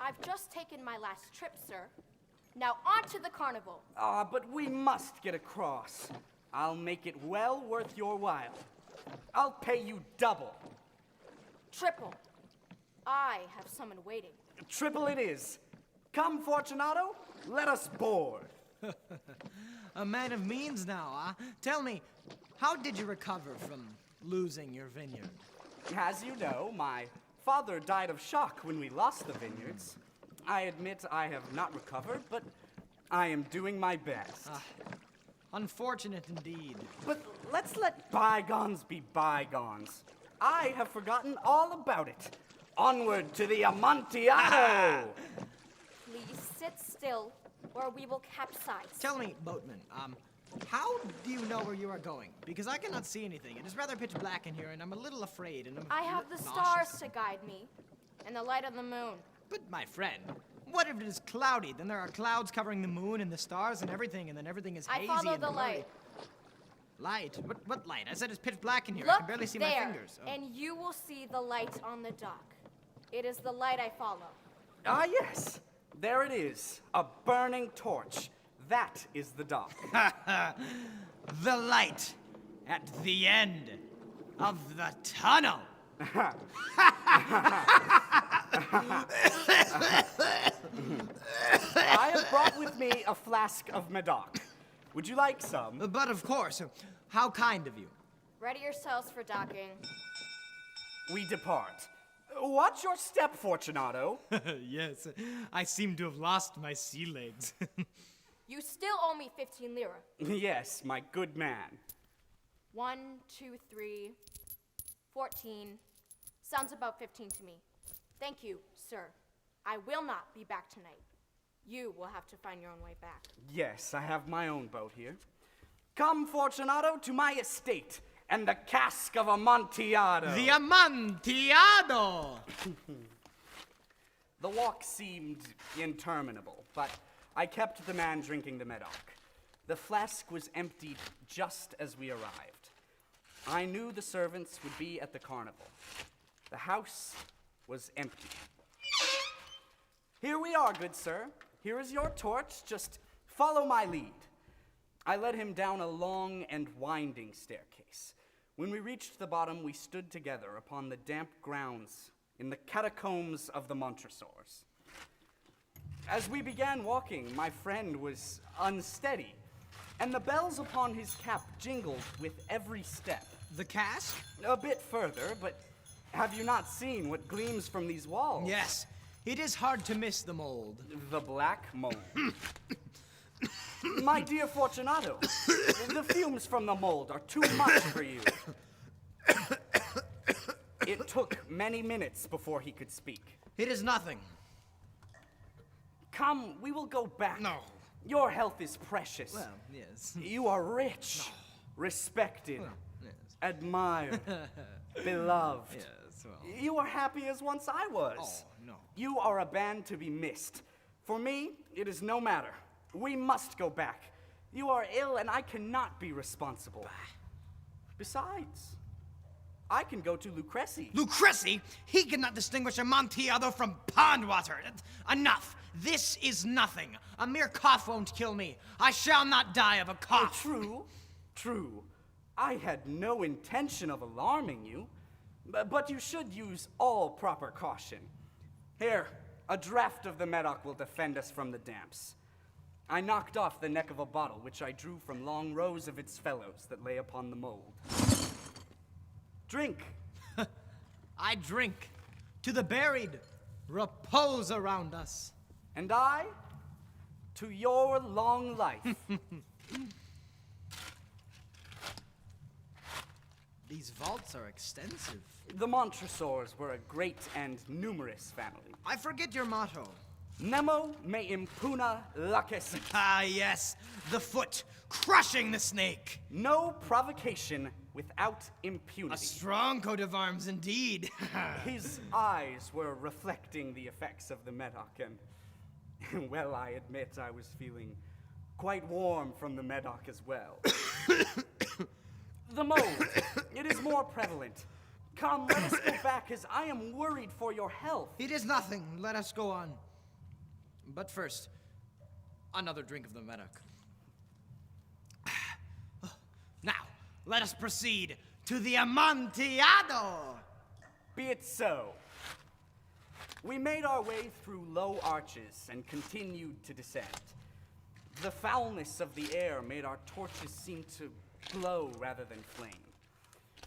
S13: I've just taken my last trip, sir. Now on to the carnival.
S1: But we must get across. I'll make it well worth your while. I'll pay you double.
S13: Triple. I have someone waiting.
S1: Triple it is. Come, Fortunato, let us board.
S9: A man of means now, huh? Tell me, how did you recover from losing your vineyard?
S1: As you know, my father died of shock when we lost the vineyards. I admit I have not recovered, but I am doing my best.
S9: Unfortunate indeed.
S1: But let's let bygones be bygones. I have forgotten all about it. Onward to the Amontillado!
S13: Please sit still, or we will capsize.
S9: Tell me, boatman, how do you know where you are going? Because I cannot see anything. It is rather pitch black in here, and I'm a little afraid, and
S13: I have the stars to guide me, and the light of the moon.
S9: But, my friend, what if it is cloudy? Then there are clouds covering the moon and the stars and everything, and then everything is hazy
S13: I follow
S9: and
S13: the
S9: blurry.
S13: light.
S9: Light? What light? I said it's pitch black in here.
S13: Look
S9: I can barely see
S13: there,
S9: my fingers. Oh.
S13: And you will see the light on the dock. It is the light I follow.
S1: Ah, yes. There it is. A burning torch. That is the dock.
S9: The light at the end of the tunnel.
S1: I have brought with me a flask of Medoc. Would you like some?
S9: But of course. How kind of you.
S13: Ready yourselves for docking.
S1: We depart. Watch your step, Fortunato.
S9: Yes, I seem to have lost my sea legs.
S13: You still owe me 15 lira.
S1: Yes, my good man.
S13: 1, 2, 3, 14. Sounds about 15 to me. Thank you, sir. I will not be back tonight. You will have to find your own way back.
S1: Yes, I have my own boat here. Come, Fortunato, to my estate and the Cask of Amontillado.
S9: The Amontillado!
S1: The walk seemed interminable, but I kept the man drinking the Medoc. The flask was emptied just as we arrived. I knew the servants would be at the carnival. The house was empty. Here we are, good sir. Here is your torch. Just follow my lead. I led him down a long and winding staircase. When we reached the bottom, we stood together upon the damp grounds in the catacombs of the Montressors. As we began walking, my friend was unsteady, and the bells upon his cap jingled with every step.
S9: The cask?
S1: A bit further, but have you not seen what gleams from these walls?
S9: Yes, it is hard to miss the mold.
S1: The black mold. My dear Fortunato, the fumes from the mold are too much for you. It took many minutes before he could speak.
S9: It is nothing.
S1: Come, we will go back.
S9: No.
S1: Your health is precious.
S9: Well, yes.
S1: You are rich, respected,
S9: Well, yes.
S1: admired, beloved.
S9: Yes, well.
S1: You are happy as once I was.
S9: Oh, no.
S1: You are a band to be missed. For me, it is no matter. We must go back. You are ill, and I cannot be responsible. Besides, I can go to Lucrezi.
S9: Lucrezi? He cannot distinguish Amontillado from pond water. Enough. This is nothing. A mere cough won't kill me. I shall not die of a cough.
S1: True. I had no intention of alarming you, but you should use all proper caution. Here, a draught of the Medoc will defend us from the damps. I knocked off the neck of a bottle, which I drew from long rows of its fellows that lay upon the mold. Drink.
S9: I drink. To the buried, repose around us.
S1: And I, to your long life.
S9: These vaults are extensive.
S1: The Montressors were a great and numerous family.
S9: I forget your motto.
S1: Nemo me impuna laces.
S9: Ah, yes. The foot, crushing the snake.
S1: No provocation without impunity.
S9: A strong coat of arms indeed.
S1: His eyes were reflecting the effects of the Medoc, and, well, I admit I was feeling quite warm from the Medoc as well. The mold, it is more prevalent. Come, let us go back, as I am worried for your health.
S9: It is nothing. Let us go on. But first, another drink of the Medoc. Now, let us proceed to the Amontillado!
S1: Be it so. We made our way through low arches and continued to descend. The foulness of the air made our torches seem to glow rather than flame.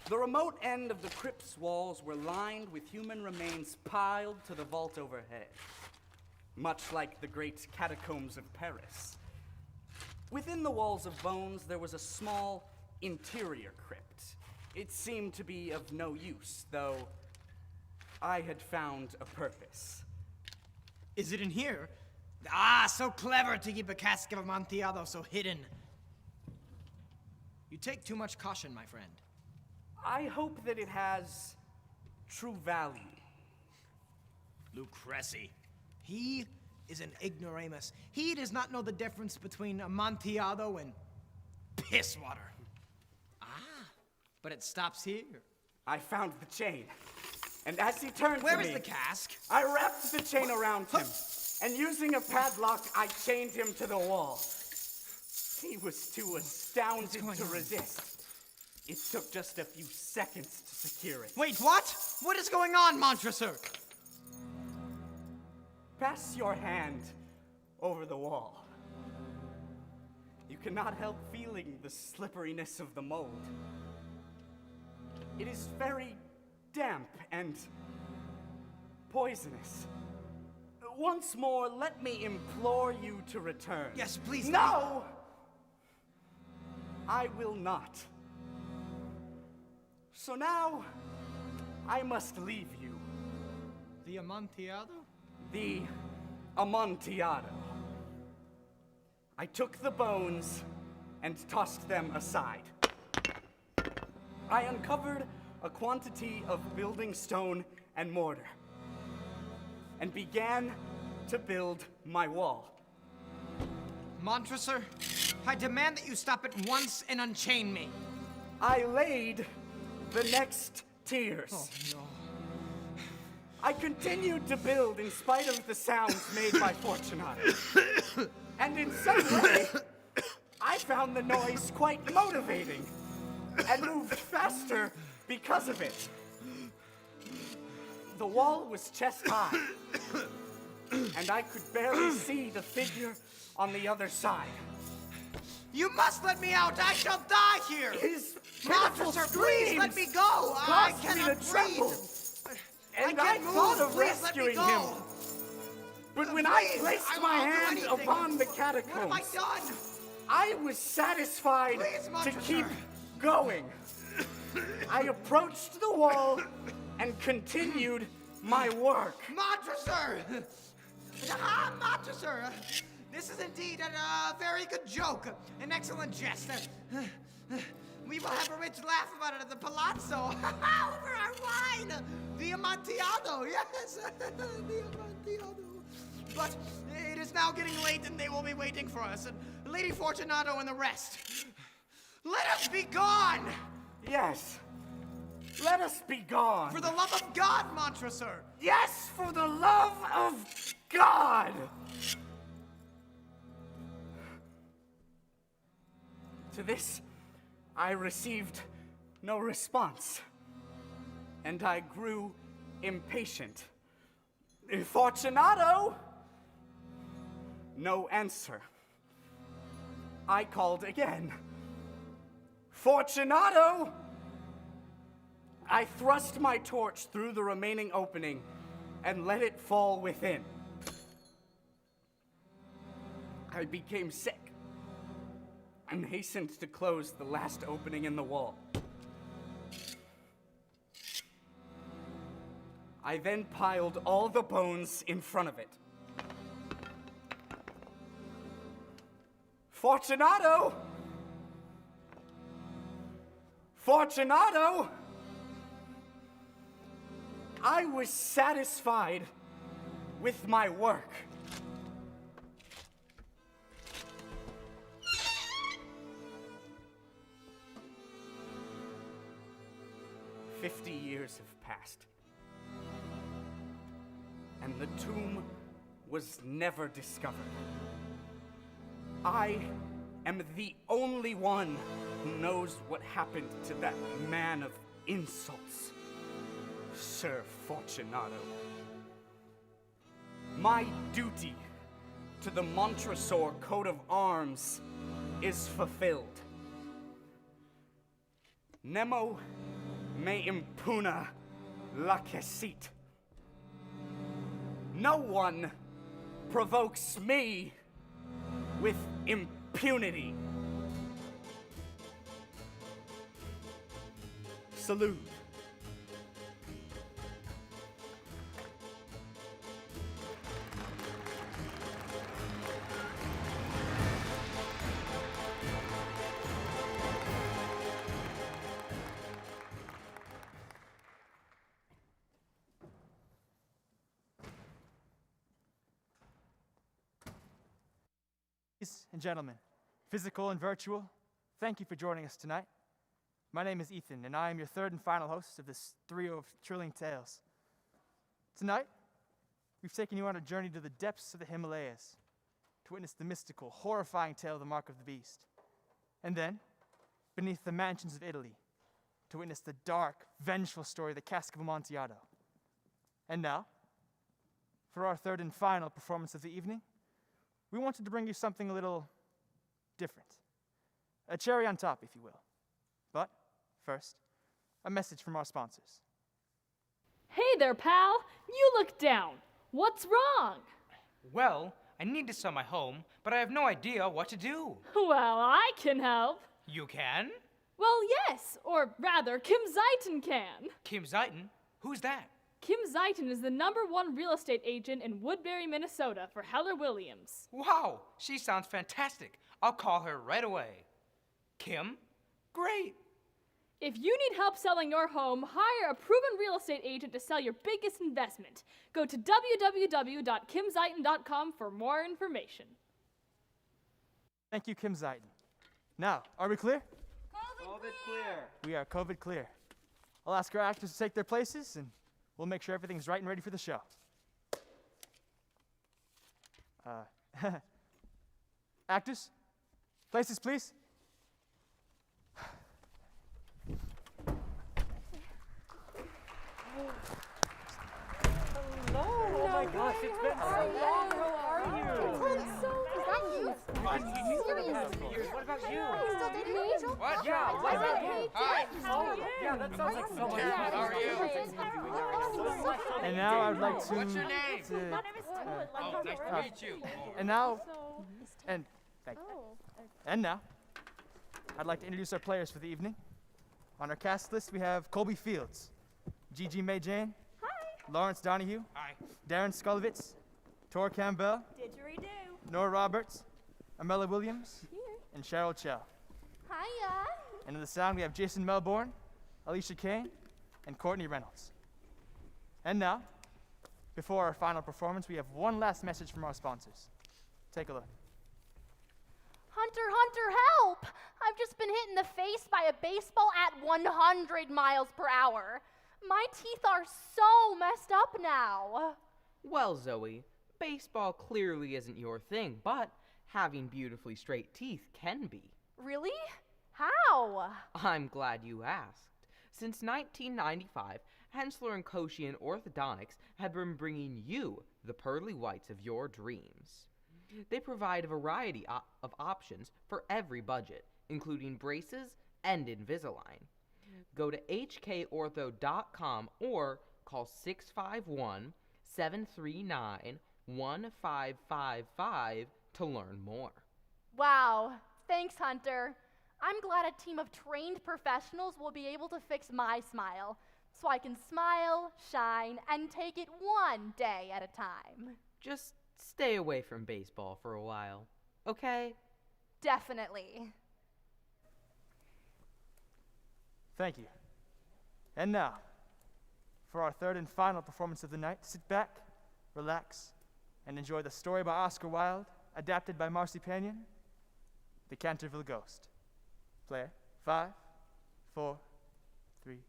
S1: The remote end of the crypt's walls were lined with human remains piled to the vault overhead, much like the great catacombs of Paris. Within the walls of bones, there was a small interior crypt. It seemed to be of no use, though I had found a purpose.
S9: Is it in here? Ah, so clever to keep a Cask of Amontillado so hidden. You take too much caution, my friend.
S1: I hope that it has true value.
S9: Lucrezi. He is an ignoramus. He does not know the difference between Amontillado and piss water. Ah, but it stops here.
S1: I found the chain. And as he turned
S9: Where
S1: to
S9: is
S1: me,
S9: the cask?
S1: I wrapped the chain around him, and using a padlock, I chained him to the wall. He was too astounded to resist. It took just a few seconds to secure it.
S9: Wait, what? What is going on, Montressor?
S1: pass your hand over the wall. You cannot help feeling the slipperiness of the mold. It is very damp and poisonous. Once more, let me implore you to return.
S9: Yes, please.
S1: No! I will not. So now, I must leave you.
S9: The Amontillado?
S1: The Amontillado. I took the bones and tossed them aside. I uncovered a quantity of building stone and mortar and began to build my wall.
S9: Montressor, I demand that you stop at once and unchain me.
S1: I laid the next tiers.
S9: Oh, no.
S1: I continued to build in spite of the sounds made by Fortunato. And in some way, I found the noise quite motivating and moved faster because of it. The wall was chest high, and I could barely see the figure on the other side.
S9: You must let me out! I shall die here!
S1: His
S9: Montressor, please let me go! I
S1: caused me
S9: cannot
S1: to tremble,
S9: breathe!
S1: and I
S9: can't
S1: thought
S9: move.
S1: of
S9: Please let me
S1: rescuing
S9: go.
S1: him. But when I
S9: Please,
S1: placed
S9: I
S1: my
S9: won't do
S1: hand
S9: anything.
S1: upon the
S9: What
S1: catacombs,
S9: have I done?
S1: I was satisfied
S9: Please,
S1: to
S9: Montressor.
S1: keep going. I approached the wall and continued my work.
S9: Montressor! Ah, Montressor! This is indeed a very good joke, an excellent jest. We will have a rich laugh about it at the Palazzo over our wine. The Amontillado, yes, the Amontillado. But it is now getting late, and they will be waiting for us. And Lady Fortunato and the rest. Let us be gone.
S1: Yes, let us be gone.
S9: For the love of God, Montressor.
S1: Yes, for the love of God. To this, I received no response, and I grew impatient. Fortunato! No answer. I called again. Fortunato! I thrust my torch through the remaining opening and let it fall within. I became sick and hastened to close the last opening in the wall. I then piled all the bones in front of it. Fortunato! Fortunato! I was satisfied with my work. "50 years have passed, and the tomb was never discovered. I am the only one who knows what happened to that man of insults, Sir Fortunato. My duty to the Montressor coat of arms is fulfilled. Nemo me impuna lacessit. No one provokes me with impunity. Salute.
S5: Ladies and gentlemen, physical and virtual, thank you for joining us tonight. My name is Ethan, and I am your third and final host of this trio of thrilling tales. Tonight, we've taken you on a journey to the depths of the Himalayas to witness the mystical, horrifying tale of the Mark of the Beast. And then, beneath the mansions of Italy, to witness the dark, vengeful story of the Cask of Amontillado. And now, for our third and final performance of the evening, we wanted to bring you something a little different. A cherry on top, if you will. But first, a message from our sponsors.
S15: Hey there, pal. You look down. What's wrong?
S16: Well, I need to sell my home, but I have no idea what to do.
S15: Well, I can help.
S16: You can?
S15: Well, yes, or rather, Kim Zayton can.
S16: Kim Zayton? Who's that?
S15: Kim Zayton is the #1 real estate agent in Woodbury, Minnesota for Heller Williams.
S16: Wow, she sounds fantastic. I'll call her right away. Kim? Great.
S15: If you need help selling your home, hire a proven real estate agent to sell your biggest investment. Go to www.kimzayton.com for more information.
S5: Thank you, Kim Zayton. Now, are we clear?
S17: COVID clear.
S5: We are COVID clear. I'll ask our actors to take their places, and we'll make sure everything's right and ready for the show. Actors, places, please.
S17: Hello. Oh my gosh, it's been so long. How are you?
S13: Is that you?
S17: What?
S13: Serious?
S17: What about you?
S13: Are you still dating Rachel?
S17: What? Yeah, what about you?
S13: Hi.
S17: Oh, yeah, that sounds like so much fun.
S13: How are you?
S5: And now I would like to...
S17: What's your name?
S13: My name is Stuart.
S16: Oh, nice to meet you.
S5: And now... And... Thank you. And now, I'd like to introduce our players for the evening. On our cast list, we have Colby Fields, Gigi May Jane, Lawrence Donahue,
S16: Hi.
S5: Darren Skulovitz, Tor Campbell,
S12: Didgeridoo.
S5: Nora Roberts, Amela Williams, and Cheryl Chow.
S13: Hiya.
S5: And in the sound, we have Jason Melbourne, Alicia Kane, and Courtney Reynolds. And now, before our final performance, we have one last message from our sponsors. Take a look.
S13: Hunter, help! I've just been hit in the face by a baseball at 100 miles per hour. My teeth are so messed up now.
S18: Well, Zoe, baseball clearly isn't your thing, but having beautifully straight teeth can be.
S13: Really? How?
S18: I'm glad you asked. Since 1995, Hensler & Koshian Orthodontics have been bringing you the pearly whites of your dreams. They provide a variety of options for every budget, including braces and Invisalign. Go to hkortho.com or call 651-739-1555 to learn more.
S13: Wow. Thanks, Hunter. I'm glad a team of trained professionals will be able to fix my smile, so I can smile, shine, and take it one day at a time.
S18: Just stay away from baseball for a while, okay?
S13: Definitely.
S5: Thank you. And now, for our third and final performance of the night, sit back, relax, and enjoy the story by Oscar Wilde, adapted by Marcy Panion, The Canterville Ghost. Player, 5, 4, 3, 2.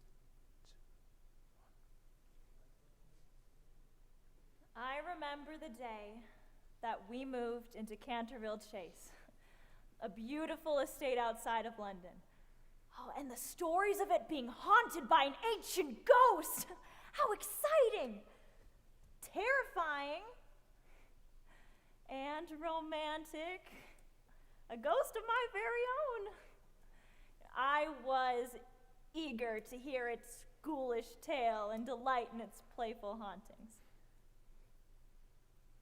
S19: I remember the day that we moved into Canterville Chase, a beautiful estate outside of London. Oh, and the stories of it being haunted by an ancient ghost. How exciting! Terrifying and romantic. A ghost of my very own. I was eager to hear its ghoulish tale and delight in its playful hauntings.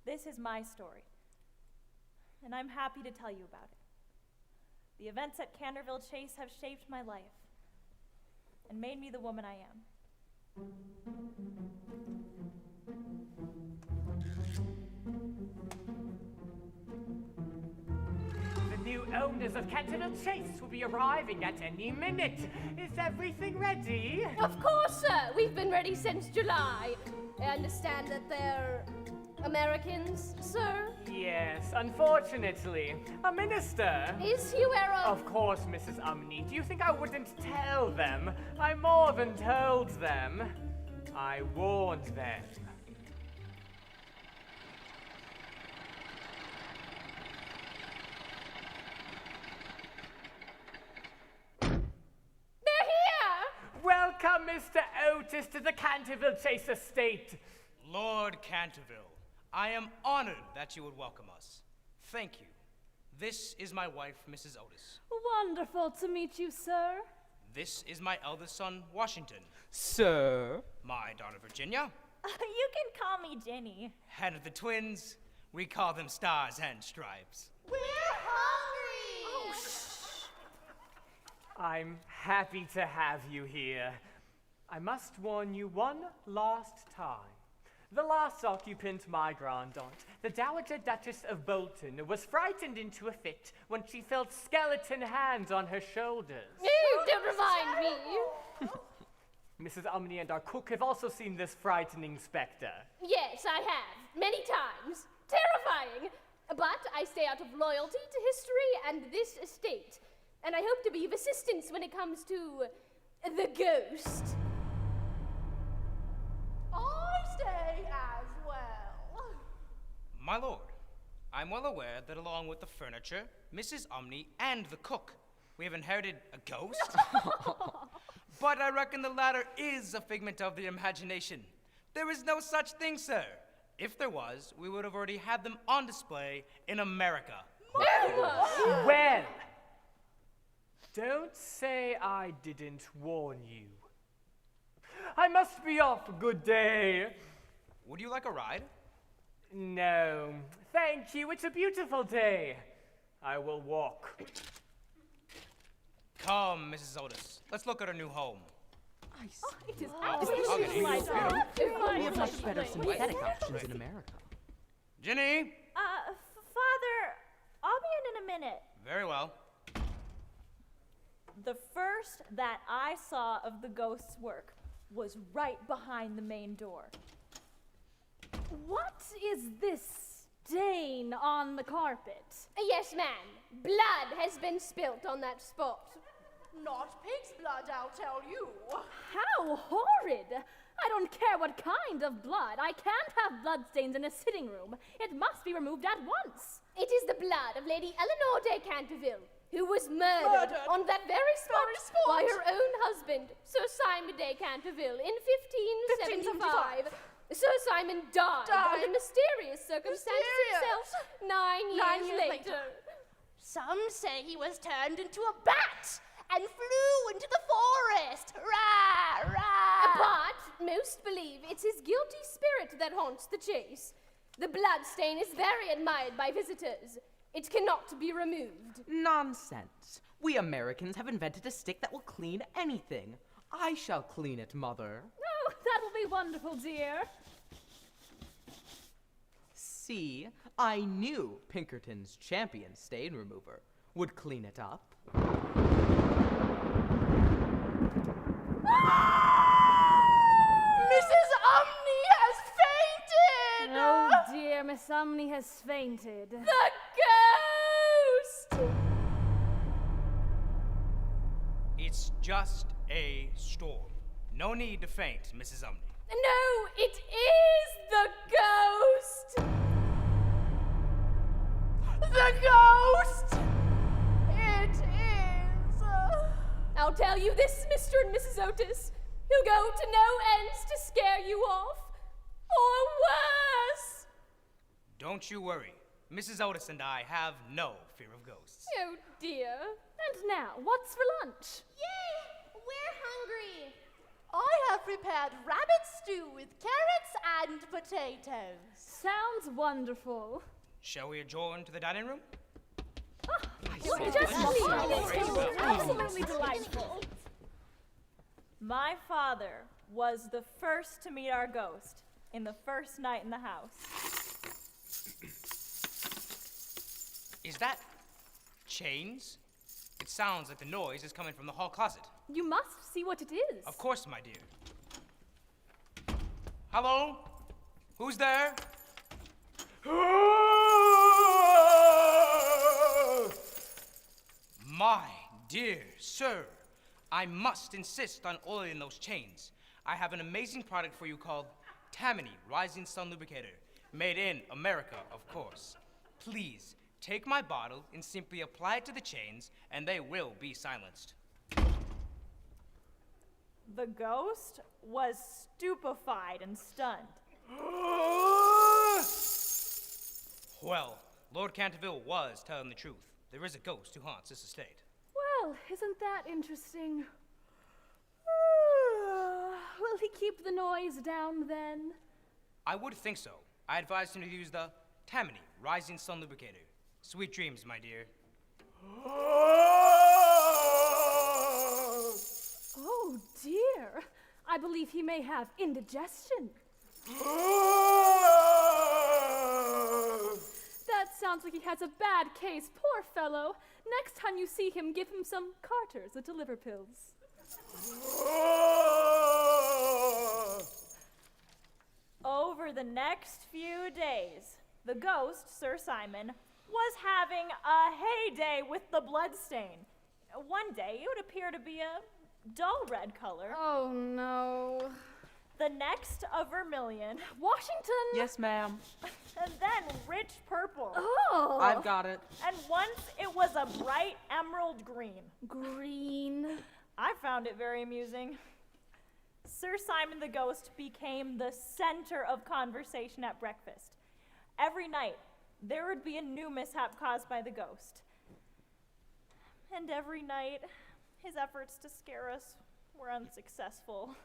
S19: This is my story, and I'm happy to tell you about it. The events at Canterville Chase have shaped my life and made me the woman I am.
S20: The new owners of Canterville Chase will be arriving at any minute. Is everything ready?
S21: Of course, sir. We've been ready since July. I understand that they're Americans, sir?
S20: Yes, unfortunately. A minister.
S21: Is he aware of...
S20: Of course, Mrs. Umney. Do you think I wouldn't tell them? I more than told them. I warned them.
S21: They're here!
S20: Welcome, Mr. Otis, to the Canterville Chase estate.
S16: Lord Canterville, I am honored that you would welcome us. Thank you. This is my wife, Mrs. Otis.
S15: Wonderful to meet you, sir.
S16: This is my eldest son, Washington.
S18: Sir.
S16: My daughter, Virginia.
S19: You can call me Jenny.
S16: And the twins, we call them Stars and Stripes.
S12: We're hungry!
S20: I'm happy to have you here. I must warn you one last time. The last occupant, my grand-aunt, the Dowager Duchess of Bolton, was frightened into a fit when she felt skeleton hands on her shoulders.
S21: Don't remind me.
S20: Mrs. Umney and our cook have also seen this frightening spectre.
S21: Yes, I have. Many times. Terrifying. But I stay out of loyalty to history and this estate. And I hope to be of assistance when it comes to the ghost.
S12: I stay as well.
S16: My lord, I'm well aware that along with the furniture, Mrs. Umney, and the cook, we have inherited a ghost. But I reckon the latter is a figment of the imagination. There is no such thing, sir. If there was, we would have already had them on display in America.
S20: Well, don't say I didn't warn you. I must be off. Good day.
S16: Would you like a ride?
S20: No, thank you. It's a beautiful day. I will walk.
S16: Come, Mrs. Otis. Let's look at our new home.
S15: It is
S16: absolutely
S18: We have much better synthetic options in America.
S16: Jenny!
S19: Father, I'll be in a minute.
S16: Very well.
S19: The first that I saw of the ghost's work was right behind the main door.
S15: What is this stain on the carpet?
S21: Yes, ma'am. Blood has been spilt on that spot.
S12: Not pig's blood, I'll tell you.
S15: How horrid! I don't care what kind of blood. I can't have bloodstains in a sitting room. It must be removed at once.
S21: It is the blood of Lady Eleanor de Canterville, who was murdered on that very spot by her own husband, Sir Simon de Canterville, in 1575. Sir Simon died under mysterious circumstances himself 9 years later.
S12: Some say he was turned into a bat and flew into the forest. Rah, rah.
S21: But most believe it's his guilty spirit that haunts the chase. The blood stain is very admired by visitors. It cannot be removed.
S18: Nonsense. We Americans have invented a stick that will clean anything. I shall clean it, Mother.
S15: Oh, that will be wonderful, dear.
S18: See, I knew Pinkerton's champion stain remover would clean it up.
S12: Mrs. Umney has fainted!
S15: Oh dear, Miss Umney has fainted.
S21: The ghost!
S16: It's just a storm. No need to faint, Mrs. Umney.
S21: No, it is the ghost!
S12: The ghost! It is.
S21: I'll tell you this, Mr. and Mrs. Otis. He'll go to no ends to scare you off. Or worse.
S16: Don't you worry. Mrs. Otis and I have no fear of ghosts.
S21: Oh, dear.
S15: And now, what's for lunch?
S12: Yay! We're hungry. I have prepared rabbit stew with carrots and potatoes.
S15: Sounds wonderful.
S16: Shall we adjourn to the dining room?
S15: Absolutely delightful.
S19: My father was the first to meet our ghost in the first night in the house.
S16: Is that chains? It sounds like the noise is coming from the hall closet.
S15: You must see what it is.
S16: Of course, my dear. Hello? Who's there? My dear sir, I must insist on oiling those chains. I have an amazing product for you called Tammany Rising Sun Lubricator, made in America, of course. Please, take my bottle and simply apply it to the chains, and they will be silenced.
S19: The ghost was stupefied and stunned.
S16: Well, Lord Canterville was telling the truth. There is a ghost who haunts this estate.
S15: Well, isn't that interesting? Will he keep the noise down then?
S16: I would think so. I advised him to use the Tammany Rising Sun Lubricator. Sweet dreams, my dear.
S15: Oh dear. I believe he may have indigestion. That sounds like he has a bad case, poor fellow. Next time you see him, give him some Carters, the liver pills.
S19: Over the next few days, the ghost, Sir Simon, was having a heyday with the bloodstain. One day, it would appear to be a dull red color.
S15: Oh, no.
S19: The next, a vermilion.
S15: Washington!
S18: Yes, ma'am.
S19: And then rich purple.
S15: Oh!
S18: I've got it.
S19: And once it was a bright emerald green.
S15: Green.
S19: I found it very amusing. Sir Simon the Ghost became the center of conversation at breakfast. Every night, there would be a new mishap caused by the ghost. And every night, his efforts to scare us were unsuccessful.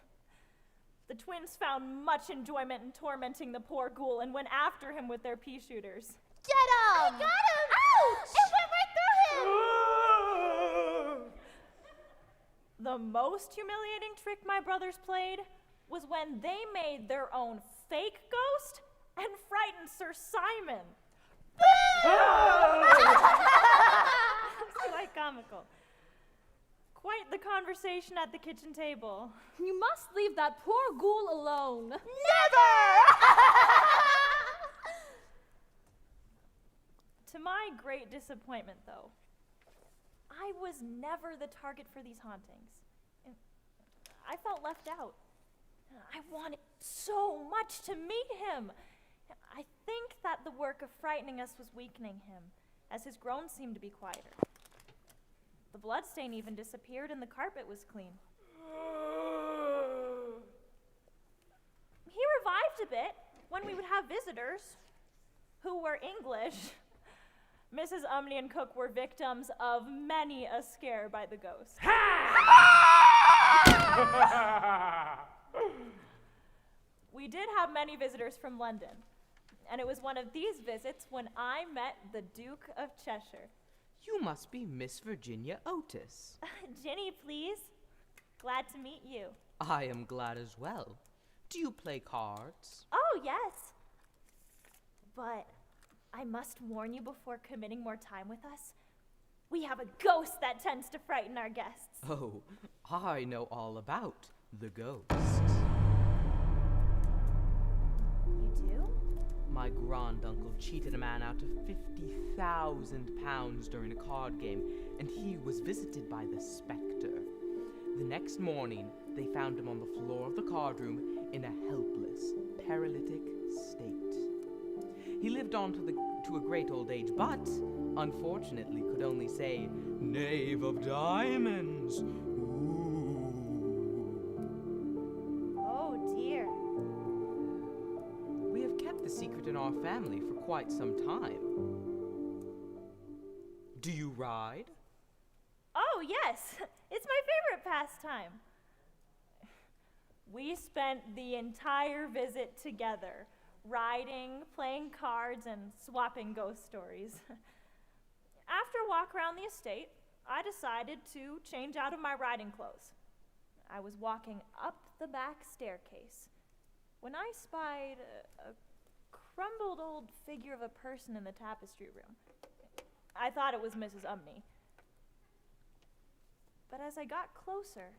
S19: The twins found much enjoyment in tormenting the poor ghoul and went after him with their pea shooters.
S21: Get him! I got him! Ouch! It went right through him!
S19: The most humiliating trick my brothers played was when they made their own fake ghost and frightened Sir Simon. It's quite comical. Quite the conversation at the kitchen table.
S15: You must leave that poor ghoul alone.
S21: Never!
S19: To my great disappointment, though, I was never the target for these hauntings. I felt left out. I wanted so much to meet him. I think that the work of frightening us was weakening him, as his groans seemed to be quieter. The bloodstain even disappeared and the carpet was clean. He revived a bit when we would have visitors who were English. Mrs. Umney and Cook were victims of many a scare by the ghost. We did have many visitors from London, and it was one of these visits when I met the Duke of Cheshire.
S18: You must be Miss Virginia Otis.
S19: Ginny, please. Glad to meet you.
S18: I am glad as well. Do you play cards?
S19: Oh, yes. But I must warn you before committing more time with us. We have a ghost that tends to frighten our guests.
S18: Oh, I know all about the ghost.
S19: You do?
S18: My granduncle cheated a man out of £50,000 during a card game, and he was visited by the spectre. The next morning, they found him on the floor of the card room in a helpless, paralytic state. He lived on to a great old age, but unfortunately could only say, "Knave of diamonds." Ooh.
S19: Oh, dear.
S18: We have kept the secret in our family for quite some time. Do you ride?
S19: Oh, yes. It's my favorite pastime. We spent the entire visit together, riding, playing cards, and swapping ghost stories. After a walk around the estate, I decided to change out of my riding clothes. I was walking up the back staircase when I spied a crumbled old figure of a person in the tapestry room. I thought it was Mrs. Umney. But as I got closer,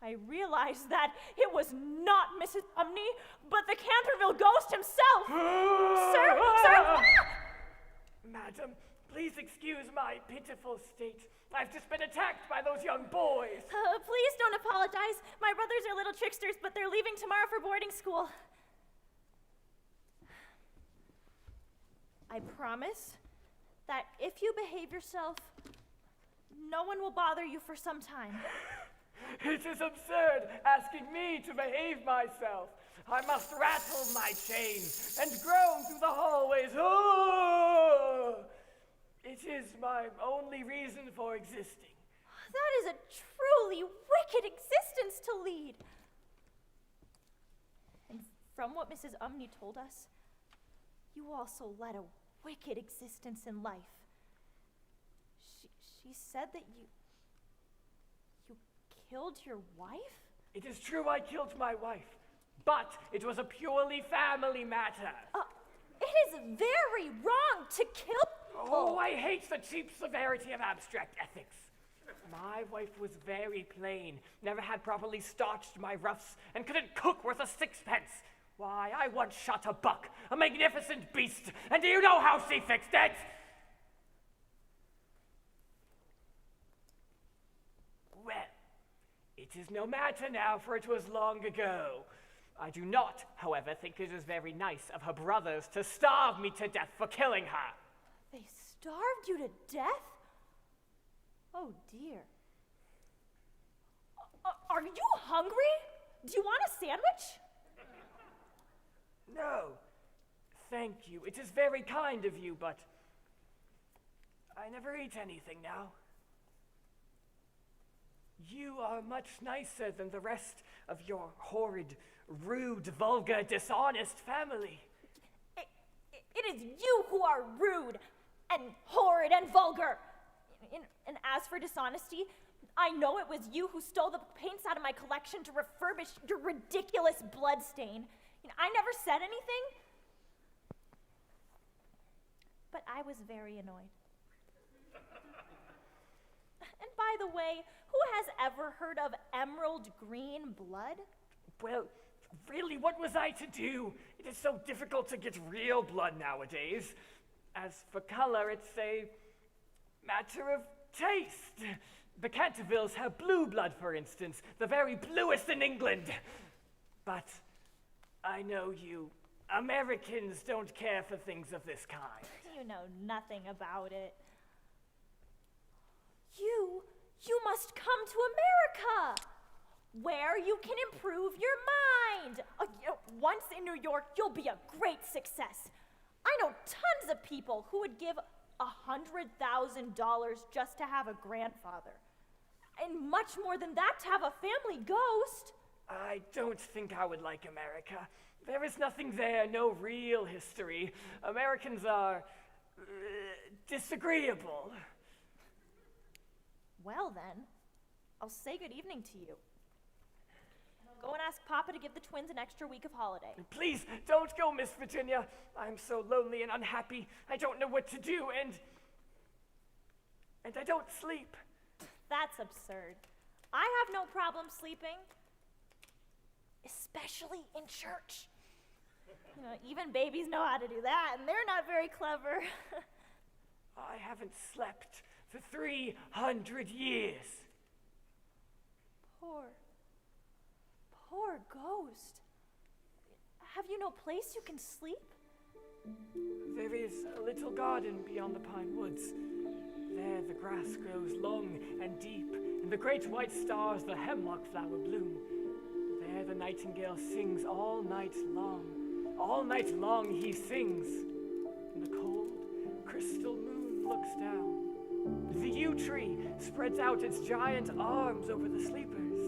S19: I realized that it was not Mrs. Umney, but the Canterville Ghost himself! Sir!
S20: Madam, please excuse my pitiful state. I've just been attacked by those young boys.
S19: Please don't apologize. My brothers are little tricksters, but they're leaving tomorrow for boarding school. I promise that if you behave yourself, no one will bother you for some time.
S20: It is absurd asking me to behave myself. I must rattle my chains and groan through the hallways. Oh! It is my only reason for existing.
S19: That is a truly wicked existence to lead. And from what Mrs. Umney told us, you also led a wicked existence in life. She said that you killed your wife?
S20: It is true I killed my wife, but it was a purely family matter.
S19: It is very wrong to kill people.
S20: Oh, I hate the cheap severity of abstract ethics. My wife was very plain, never had properly starched my ruffs, and couldn't cook worth a sixpence. Why, I once shot a buck, a magnificent beast, and do you know how she fixed it? Well, it is no matter now, for it was long ago. I do not, however, think it is very nice of her brothers to starve me to death for killing her.
S19: They starved you to death? Oh dear. Are you hungry? Do you want a sandwich?
S20: No, thank you. It is very kind of you, but I never eat anything now. You are much nicer than the rest of your horrid, rude, vulgar, dishonest family.
S19: It is you who are rude and horrid and vulgar. And as for dishonesty, I know it was you who stole the paints out of my collection to refurbish your ridiculous bloodstain. I never said anything, but I was very annoyed. And by the way, who has ever heard of emerald green blood?
S20: Well, really, what was I to do? It is so difficult to get real blood nowadays. As for color, it's a matter of taste. The Cantervilles have blue blood, for instance, the very bluest in England. But I know you Americans don't care for things of this kind.
S19: You know nothing about it. You must come to America, where you can improve your mind. Once in New York, you'll be a great success. I know tons of people who would give $100,000 just to have a grandfather. And much more than that to have a family ghost.
S20: I don't think I would like America. There is nothing there, no real history. Americans are disagreeable.
S19: Well then, I'll say good evening to you. Go and ask Papa to give the twins an extra week of holiday.
S20: Please, don't go, Miss Virginia. I'm so lonely and unhappy. I don't know what to do, and I don't sleep.
S19: That's absurd. I have no problem sleeping, especially in church. Even babies know how to do that, and they're not very clever.
S20: I haven't slept for 300 years.
S19: Poor ghost. Have you no place you can sleep?
S20: There is a little garden beyond the pine woods. There the grass grows long and deep, and the great white stars, the hemlock flower, bloom. There the nightingale sings all night long. All night long he sings. And the cold, crystal moon looks down. The yew tree spreads out its giant arms over the sleepers.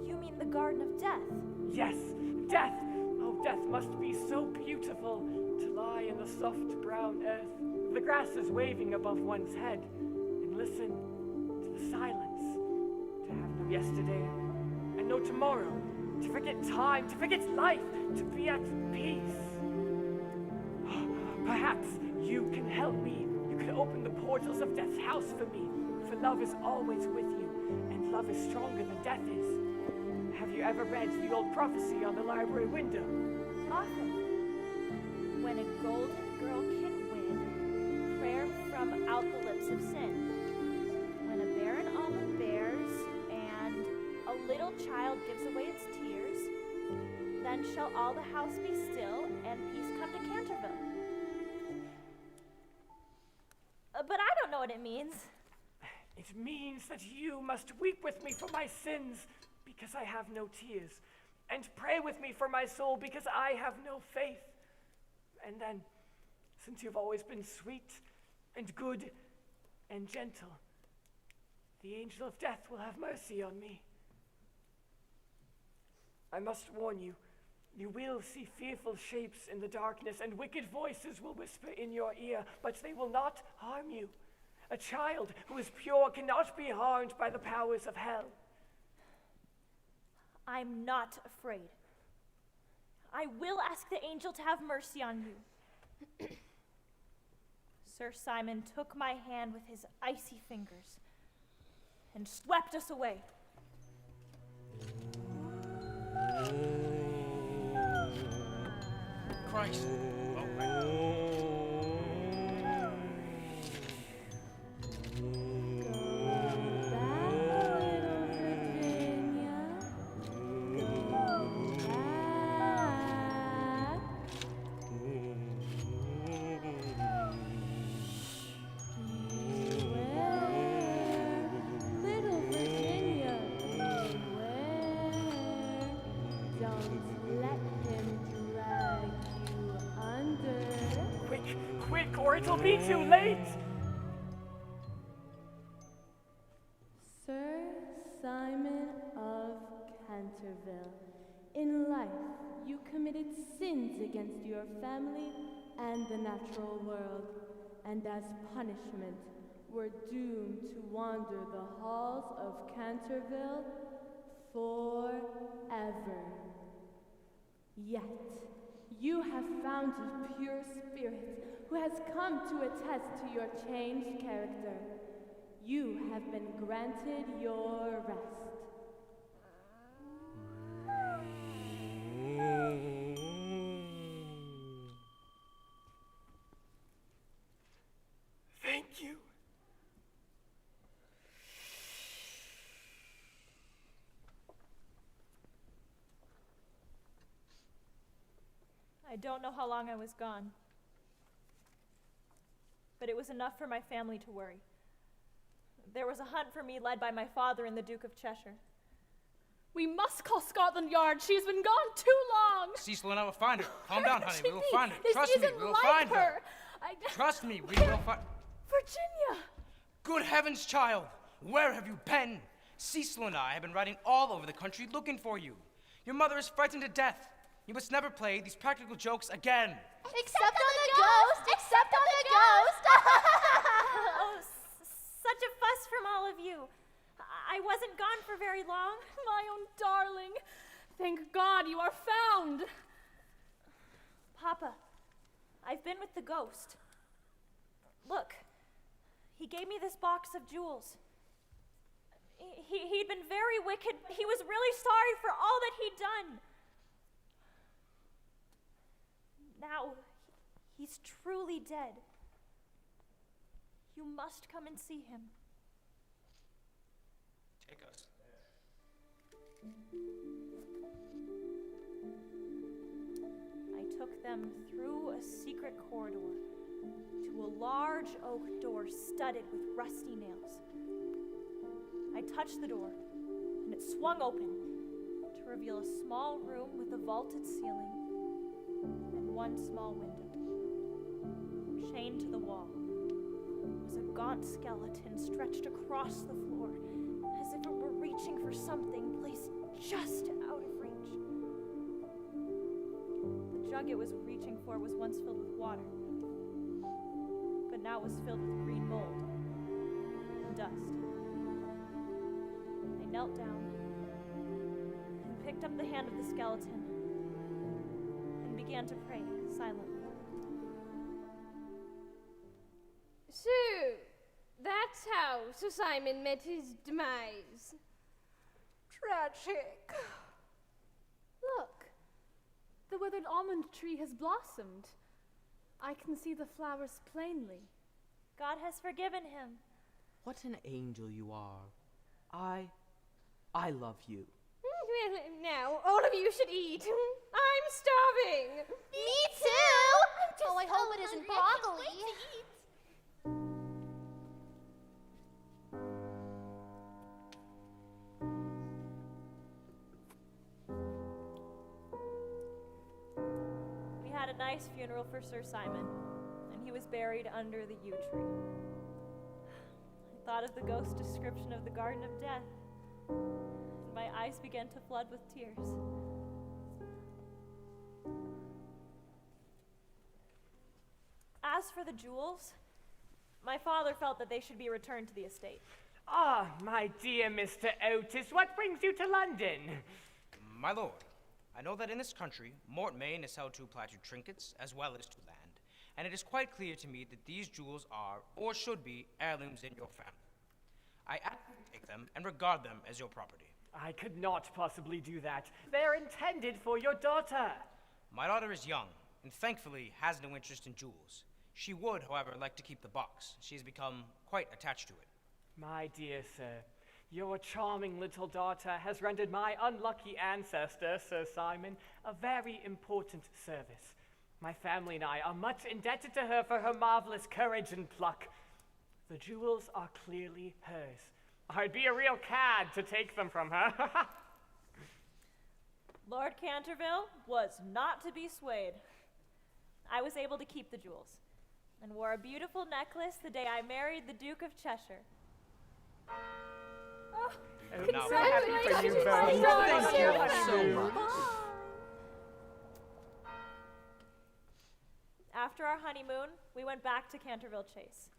S19: You mean the Garden of Death?
S20: Yes, death. Oh, death must be so beautiful to lie in the soft brown earth, the grasses waving above one's head, and listen to the silence, to have no yesterday and no tomorrow, to forget time, to forget life, to be at peace. Perhaps you can help me. You can open the portals of death's house for me, for love is always with you, and love is stronger than death is. Have you ever read the old prophecy on the library window?
S19: Often. When a golden girl can win, prayer from out the lips of sin. When a barren almond bears, and a little child gives away its tears, then shall all the house be still, and peace come to Canterville. But I don't know what it means.
S20: It means that you must weep with me for my sins, because I have no tears. and pray with me for my soul because I have no faith. And then, since you've always been sweet and good and gentle, the angel of death will have mercy on me. I must warn you, you will see fearful shapes in the darkness, and wicked voices will whisper in your ear, but they will not harm you. A child who is pure cannot be harmed by the powers of hell.
S19: I'm not afraid. I will ask the angel to have mercy on you. Sir Simon took my hand with his icy fingers and swept us away.
S16: Christ.
S20: Quick, or it'll be too late!
S6: Sir Simon of Canterville, in life you committed sins against your family and the natural world, and as punishment were doomed to wander the halls of Canterville forever. Yet, you have found a pure spirit who has come to attest to your changed character. You have been granted your rest.
S20: Thank you.
S19: I don't know how long I was gone, but it was enough for my family to worry. There was a hunt for me led by my father and the Duke of Cheshire.
S15: We must call Scotland Yard. She's been gone too long.
S16: Cecil and I will find her. Calm down, honey. We will
S15: Jimmy,
S16: find her.
S15: this
S16: Trust me,
S15: isn't
S16: we will
S15: like
S16: find her. Trust me, we will find.
S15: Virginia!
S16: Good heavens, child! Where have you been? Cecil and I have been riding all over the country looking for you. Your mother is frightened to death. You must never play these practical jokes again.
S13: Except on the ghost! Except on the ghost!
S19: Oh, such a fuss from all of you. I wasn't gone for very long.
S15: My own darling. Thank God you are found.
S19: Papa, I've been with the ghost. Look, he gave me this box of jewels. He'd been very wicked. He was really sorry for all that he'd done. Now, he's truly dead. You must come and see him.
S16: Take us.
S19: I took them through a secret corridor to a large oak door studded with rusty nails. I touched the door, and it swung open to reveal a small room with a vaulted ceiling and one small window. Chained to the wall was a gaunt skeleton stretched across the floor as if it were reaching for something placed just out of reach. The jug it was reaching for was once filled with water, but now was filled with green mold and dust. I knelt down and picked up the hand of the skeleton and began to pray silently.
S21: So, that's how Sir Simon met his demise.
S2: Tragic.
S15: Look, the withered almond tree has blossomed. I can see the flowers plainly.
S19: God has forgiven him.
S18: What an angel you are. I love you.
S21: Well, now, all of you should eat. I'm starving.
S13: Me too! Oh, I hope it isn't broccoli.
S19: had a nice funeral for Sir Simon, and he was buried under the yew tree. I thought of the ghost's description of the Garden of Death, and my eyes began to flood with tears. As for the jewels, my father felt that they should be returned to the estate.
S20: Ah, my dear Mr. Otis, what brings you to London?
S16: My lord, I know that in this country, Mortmain is held to apply to trinkets as well as to land, and it is quite clear to me that these jewels are, or should be, heirlooms in your family. I actively take them and regard them as your property.
S20: I could not possibly do that. They are intended for your daughter.
S16: My daughter is young, and thankfully has no interest in jewels. She would, however, like to keep the box. She has become quite attached to it.
S20: My dear sir, your charming little daughter has rendered my unlucky ancestor, Sir Simon, a very important service. My family and I are much indebted to her for her marvelous courage and pluck. The jewels are clearly hers. I'd be a real cad to take them from her.
S19: Lord Canterville was not to be swayed. I was able to keep the jewels and wore a beautiful necklace the day I married the Duke of Cheshire.
S20: Oh,
S19: congratulations!
S18: Thank you so much.
S19: After our honeymoon, we went back to Canterville Chase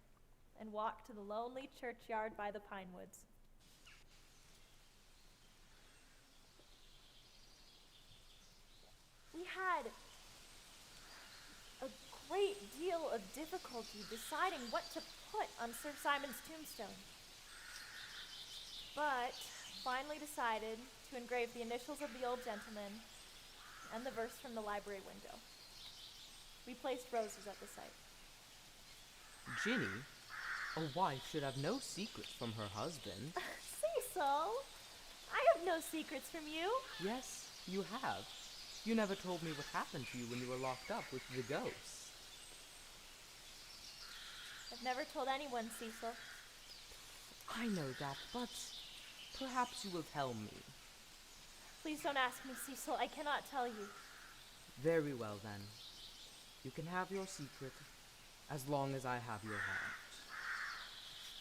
S19: and walked to the lonely churchyard by the pine woods. We had a great deal of difficulty deciding what to put on Sir Simon's tombstone, but finally decided to engrave the initials of the old gentleman and the verse from the library window. We placed roses at the site.
S18: Ginny, a wife should have no secrets from her husband.
S19: Cecil, I have no secrets from you.
S18: Yes, you have. You never told me what happened to you when you were locked up with the ghost.
S19: I've never told anyone, Cecil.
S18: I know that, but perhaps you will tell me.
S19: Please don't ask me, Cecil. I cannot tell you.
S18: Very well, then. You can have your secret as long as I have your heart.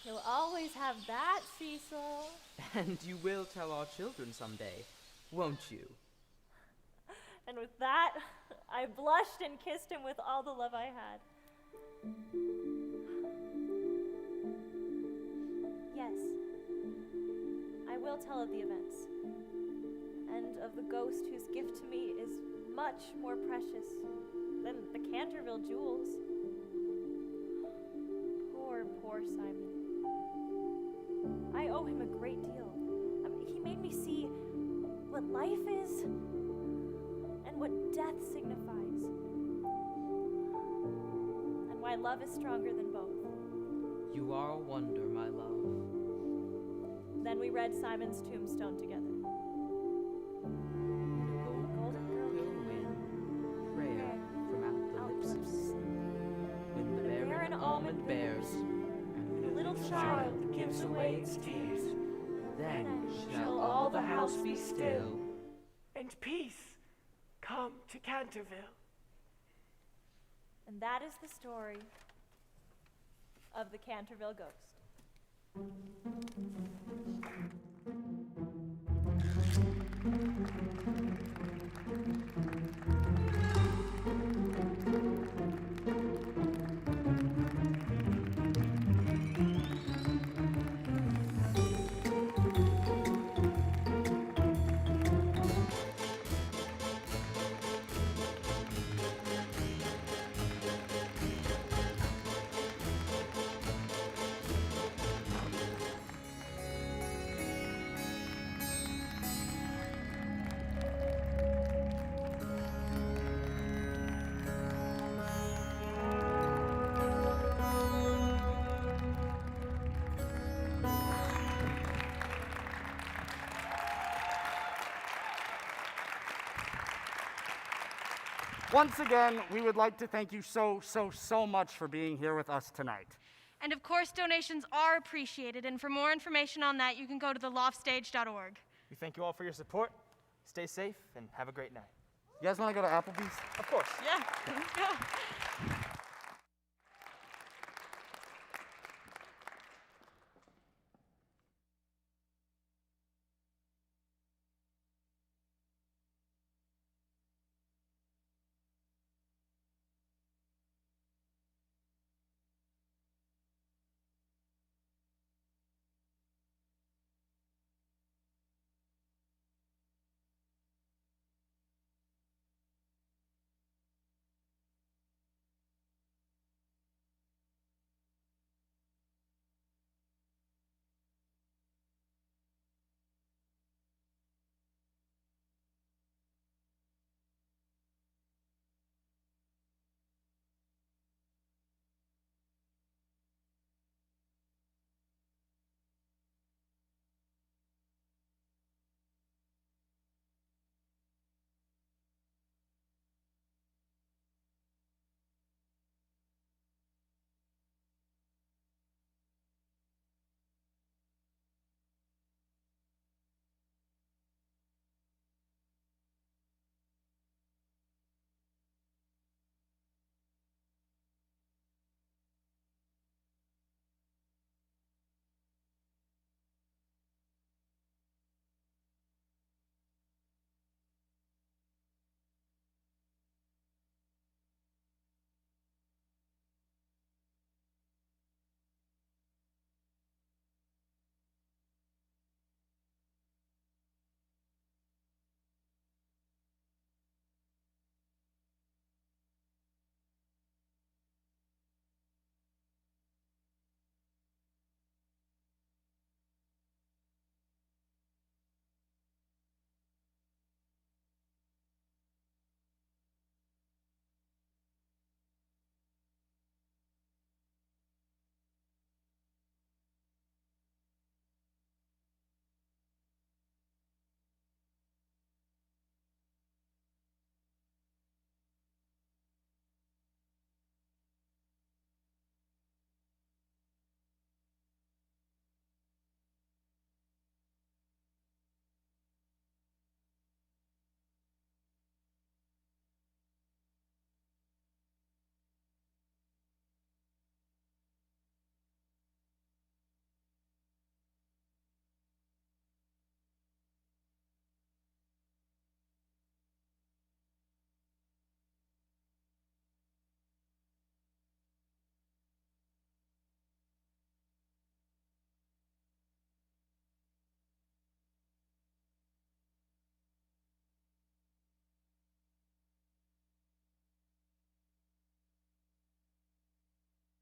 S19: You'll always have that, Cecil.
S18: And you will tell our children someday, won't you?
S19: And with that, I blushed and kissed him with all the love I had. Yes, I will tell of the events, and of the ghost whose gift to me is much more precious than the Canterville jewels. Poor Simon. I owe him a great deal. I mean, he made me see what life is and what death signifies, and why love is stronger than both.
S18: You are a wonder, my love.
S19: Then we read Simon's tombstone together.
S18: Golden girl came in, prayer from out the lips. When the barren almond bears,
S19: and the little child
S8: gives away its tears,
S18: then shall all the house be still.
S20: And peace come to Canterville.
S19: And that is the story of the Canterville Ghost.
S1: Once again, we would like to thank you so much for being here with us tonight.
S14: And of course, donations are appreciated, and for more information on that, you can go to theloftstage.org.
S5: We thank you all for your support. Stay safe and have a great night.
S1: You guys want to go to Applebee's?
S7: Of course. Yeah, let's go.